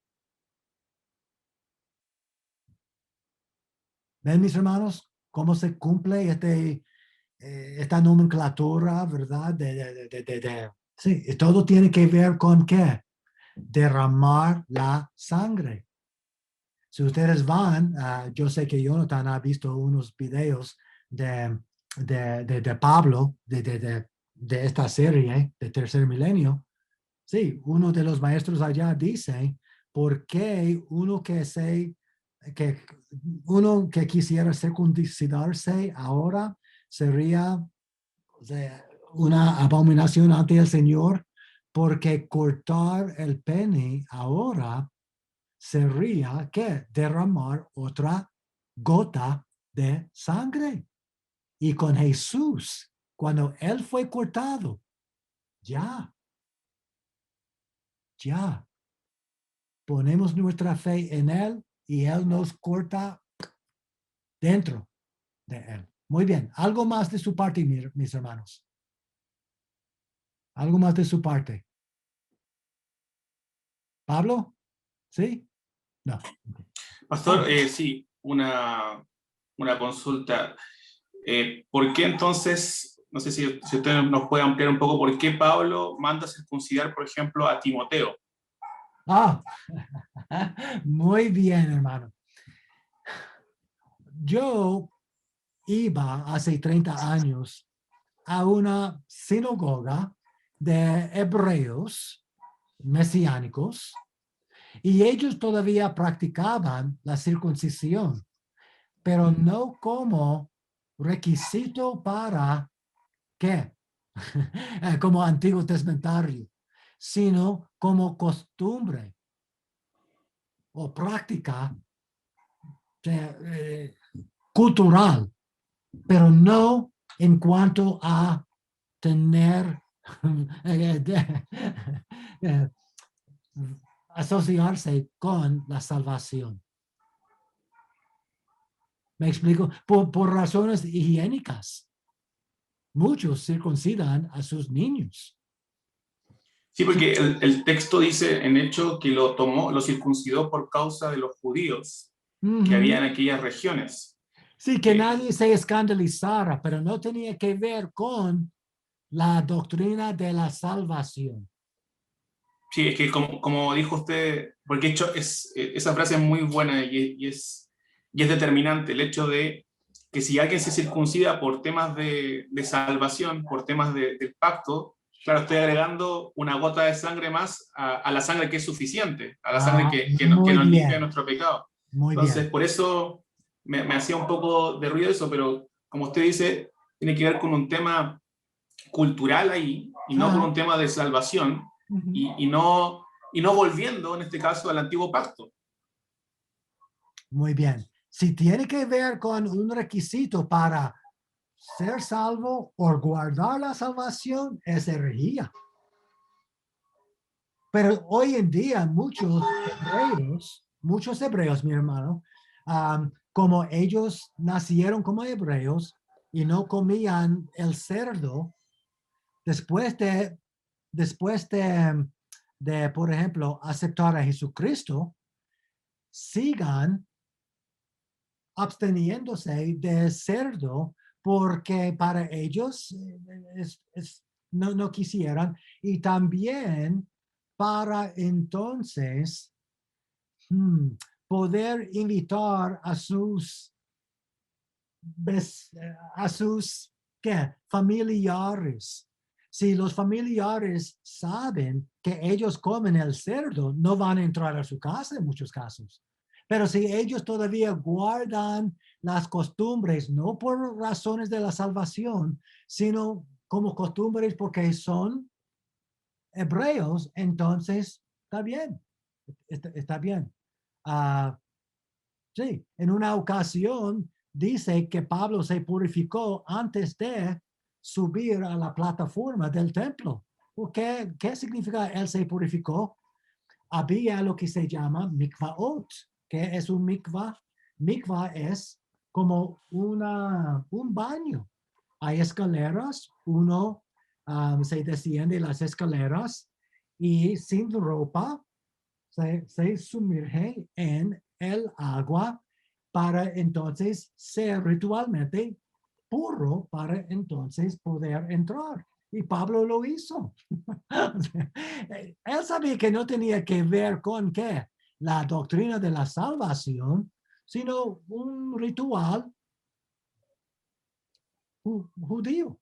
¿Ven, mis hermanos, cómo se cumple esta nomenclatura, verdad? Sí, todo tiene que ver con ¿qué? Derramar la sangre. Si ustedes van, yo sé que Jonathan ha visto unos videos de Pablo, de esta serie de Tercer Milenio. Sí, uno de los maestros allá dice, ¿por qué uno que quisiera circuncidarse ahora sería una abominación ante el Señor? Porque cortar el pene ahora sería que derramar otra gota de sangre. Y con Jesús, cuando él fue cortado, ya ponemos nuestra fe en él y él nos corta dentro de él. Muy bien, algo más de su parte, mis hermanos. Algo más de su parte. ¿Pablo? ¿Sí? No. Pastor, sí, una consulta. ¿Por qué entonces, no sé si usted nos puede ampliar un poco, por qué Pablo manda circuncidar, por ejemplo, a Timoteo? Muy bien, hermano. Yo iba hace 30 años a una sinagoga de hebreos mesiánicos y ellos todavía practicaban la circuncisión, pero no como requisito para ¿qué? Como antiguo testamentario, sino como costumbre o práctica cultural, pero no en cuanto a tener asociarse con la salvación. ¿Me explico? Por razones higiénicas. Muchos circuncidan a sus niños. Sí, porque el texto dice en hecho que lo tomó, lo circuncidó por causa de los judíos que había en aquellas regiones. Sí, que nadie se escandalizara, pero no tenía que ver con la doctrina de la salvación. Sí, es que como dijo usted, porque hecho esa frase es muy buena y es determinante, el hecho de que si alguien se circuncida por temas de salvación, por temas del pacto, claro, estoy agregando una gota de sangre más a la sangre que es suficiente, a la sangre que Muy nos limpia de bien, nuestro pecado. muy Entonces, bien. por eso me hacía un poco de ruido eso, pero como usted dice, tiene que ver con un tema cultural ahí y no con un tema de salvación y no volviendo en este caso al antiguo pacto. Muy bien. Si tiene que ver con un requisito para ser salvo o guardar la salvación, es herejía. Pero hoy en día muchos hebreos, mi hermano, como ellos nacieron como hebreos y no comían el cerdo, después de, por ejemplo, aceptar a Jesucristo, sigan absteniéndose de cerdo porque para ellos no quisieran, y también para entonces poder invitar a sus ¿qué? Familiares. Si los familiares saben que ellos comen el cerdo, no van a entrar a su casa en muchos casos. Pero si ellos todavía guardan las costumbres, no por razones de la salvación, sino como costumbres porque son hebreos, entonces está bien, está bien. Sí, en una ocasión dice que Pablo se purificó antes de subir a la plataforma del templo. ¿Qué significa él se purificó? Había lo que se llama mikvaot. ¿Qué es un mikvah? Mikvah es como un baño. Hay escaleras, uno se desciende las escaleras y sin ropa se sumerge en el agua para entonces ser ritualmente puro para entonces poder entrar. Y Pablo lo hizo. Él sabía que no tenía que ver con qué, la doctrina de la salvación, sino un ritual judío,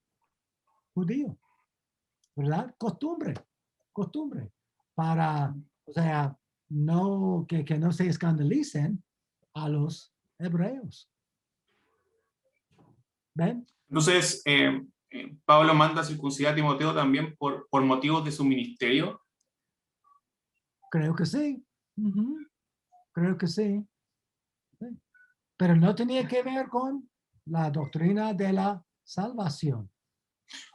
¿verdad? Costumbre, para, o sea, no, que no se escandalicen a los hebreos. ¿Ven? Entonces, Pablo manda a circuncidar a Timoteo también por motivos de su ministerio. Creo que sí. Creo que sí. Sí. Pero no tenía que ver con la doctrina de la salvación.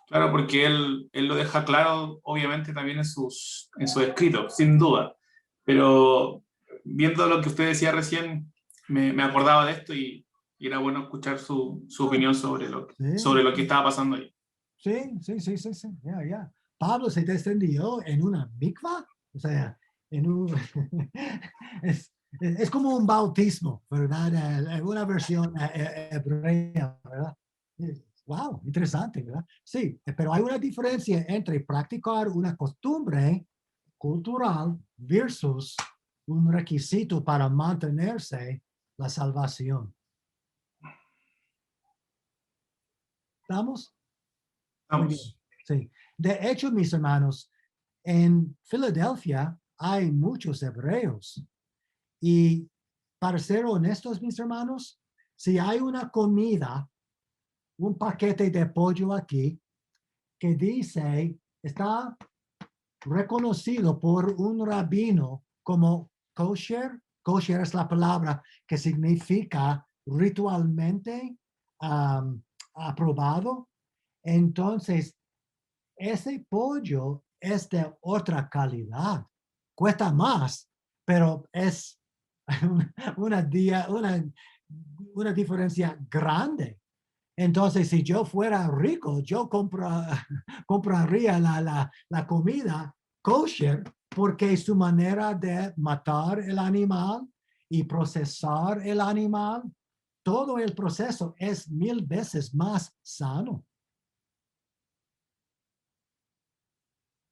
Claro, porque él lo deja claro, obviamente, también en sus escritos, sin duda. Pero viendo lo que usted decía recién, me acordaba de esto y era bueno escuchar su opinión sobre lo que estaba pasando ahí. Sí. Ya. Pablo se descendió en una mikvah, o sea, en un es como un bautismo, ¿verdad? Una versión hebrea, ¿verdad? Wow, interesante, ¿verdad? Sí, pero hay una diferencia entre practicar una costumbre cultural versus un requisito para mantenerse la salvación. ¿Estamos? Muy bien. Sí. De hecho, mis hermanos, en Filadelfia hay muchos hebreos. Y para ser honestos, mis hermanos, si hay una comida, un paquete de pollo aquí, que dice, está reconocido por un rabino como kosher. Kosher es la palabra que significa ritualmente aprobado. Entonces, ese pollo es de otra calidad. Cuesta más, pero es una diferencia grande. Entonces, si yo fuera rico, yo compraría la comida kosher porque su manera de matar el animal y procesar el animal, todo el proceso es 1000 veces más sano.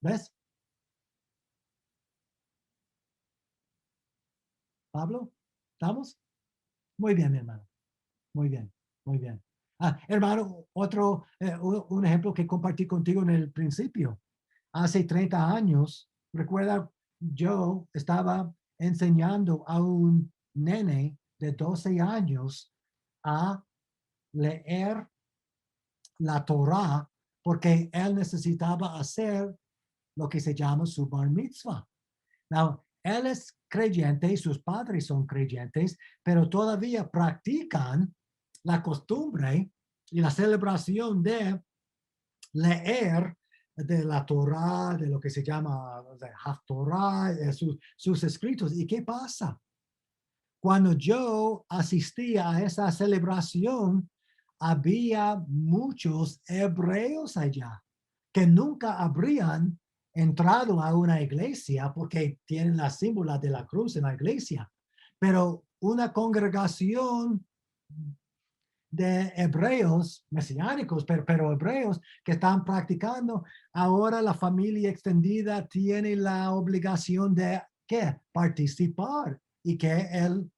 ¿Ves? Pablo, ¿estamos? Muy bien, hermano. Muy bien, muy bien. Hermano, un ejemplo que compartí contigo en el principio. Hace 30 años, recuerda, yo estaba enseñando a un nene de 12 años a leer la Torá porque él necesitaba hacer lo que se llama su bar mitzvah. Now, él es creyente y sus padres son creyentes, pero todavía practican la costumbre y la celebración de leer de la Torá, de lo que se llama Haftorah, sus escritos. ¿Y qué pasa? Cuando yo asistía a esa celebración, había muchos hebreos allá que nunca habrían entrado a una iglesia porque tienen la símbolo de la cruz en la iglesia. Pero una congregación de hebreos mesiánicos, pero hebreos que están practicando, ahora la familia extendida tiene la obligación de ¿qué? Participar. Y que el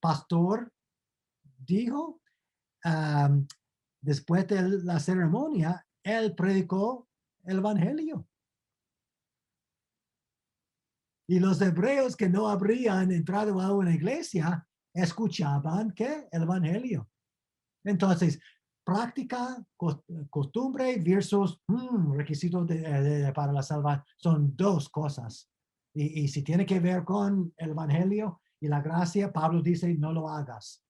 pastor dijo, después de la ceremonia, él predicó el evangelio. Y los hebreos que no habrían entrado a una iglesia escuchaban ¿qué? El evangelio. Entonces, práctica, costumbre versus requisitos para la salvación son dos cosas. Y si tiene que ver con el evangelio y la gracia, Pablo dice, no lo hagas.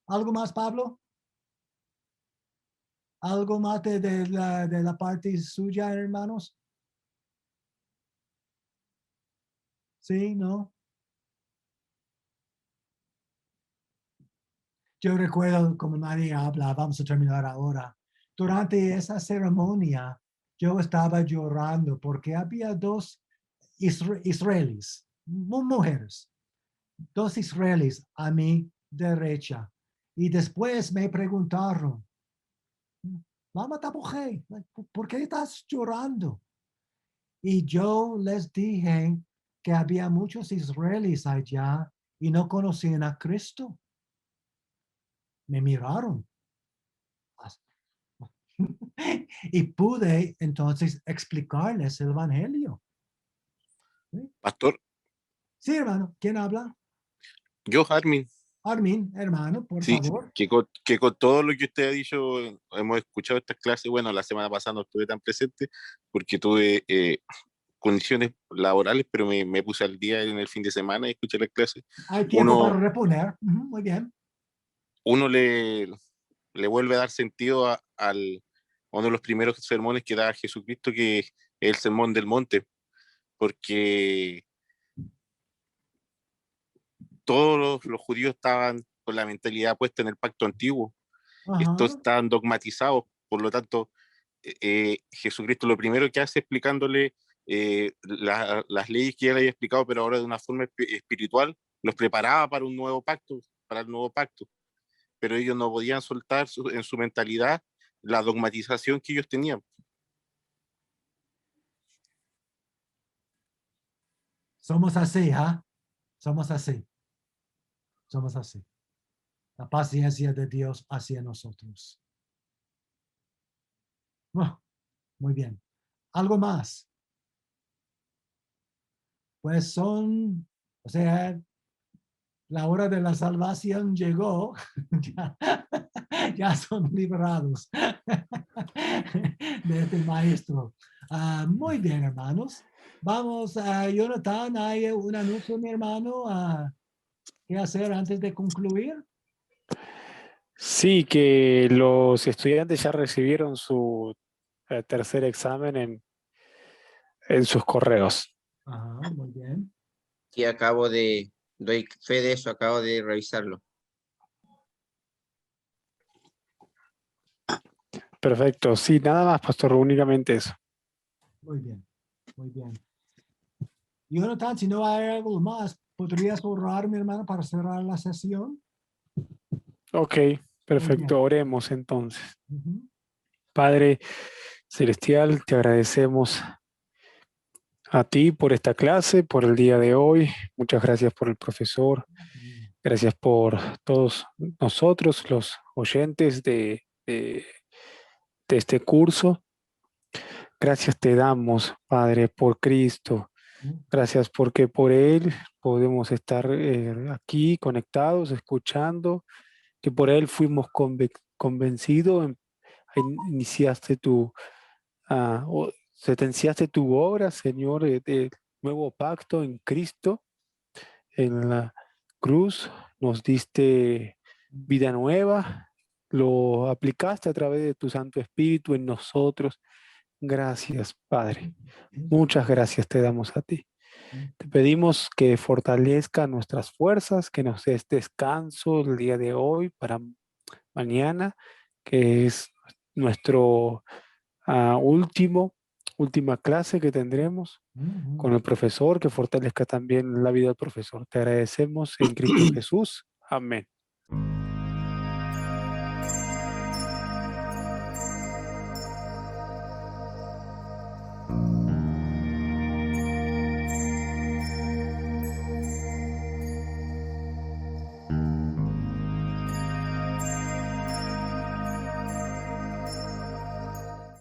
¿Algo más, Pablo? ¿Algo más de la parte suya, hermanos? ¿Sí? ¿No? Yo recuerdo, como nadie habla, vamos a terminar ahora. Durante esa ceremonia, yo estaba llorando porque había dos israelíes, mujeres, dos israelíes a mi derecha. Y después me preguntaron, Mama Tabuje, ¿por qué estás llorando? Y yo les dije que había muchos israelíes allá y no conocían a Cristo. Me miraron. Y pude entonces explicarles el evangelio. ¿Sí? Pastor, Sí, hermano. ¿Quién habla? yo, Armin, Armin, hermano, por sí, favor. que con todo lo que usted ha dicho, hemos escuchado estas clases. Bueno, la semana pasada no estuve tan presente porque tuve condiciones laborales, pero me puse al día en el fin de semana y escuché las clases. Hay tiempo para Uno, reponer. Muy bien. uno le vuelve a dar sentido al uno de los primeros sermones que da Jesucristo, que es el Sermón del Monte, porque todos los judíos estaban con la mentalidad puesta en el pacto antiguo. Estos Ajá. estaban dogmatizados, por lo tanto, Jesucristo lo primero que hace explicándole las leyes que ya le había explicado, pero ahora de una forma espiritual, los preparaba para un nuevo pacto, para el nuevo pacto. Pero ellos no podían soltar en su mentalidad la dogmatización que ellos tenían. Somos así, ¿ah? Somos así. Somos así. La paciencia de Dios hacia nosotros. Oh, muy bien. ¿Algo más? Pues son, o sea, la hora de la salvación llegó. ya, ya son liberados de este maestro. Muy bien, hermanos. Vamos, Jonathan, hay un anuncio, mi hermano, ¿qué hacer antes de concluir? Sí, que los estudiantes ya recibieron su tercer examen en sus correos. Ajá, muy bien. Sí, doy fe de eso, acabo de revisarlo. Perfecto. Sí, nada más, pastor, únicamente eso. Muy bien, muy bien. Jonathan, si no hay algo más, ¿podrías orar, mi hermano, para cerrar la sesión? Ok, perfecto. Oremos entonces. Ujú. Padre Celestial, te agradecemos a ti por esta clase, por el día de hoy. Muchas gracias por el profesor. Gracias por todos nosotros, los oyentes de este curso. Gracias te damos, Padre, por Cristo. Gracias porque por Él podemos estar aquí conectados, escuchando, que por Él fuimos convencidos, iniciaste sentenciaste tu obra, Señor, de nuevo pacto en Cristo, en la cruz, nos diste vida nueva, lo aplicaste a través de tu Santo Espíritu en nosotros. Gracias, Padre. Muchas gracias te damos a ti. Te pedimos que fortalezca nuestras fuerzas, que nos des descanso el día de hoy para mañana, que es nuestro última clase que tendremos con el profesor, que fortalezca también la vida del profesor. Te agradecemos en Cristo Jesús. Amén.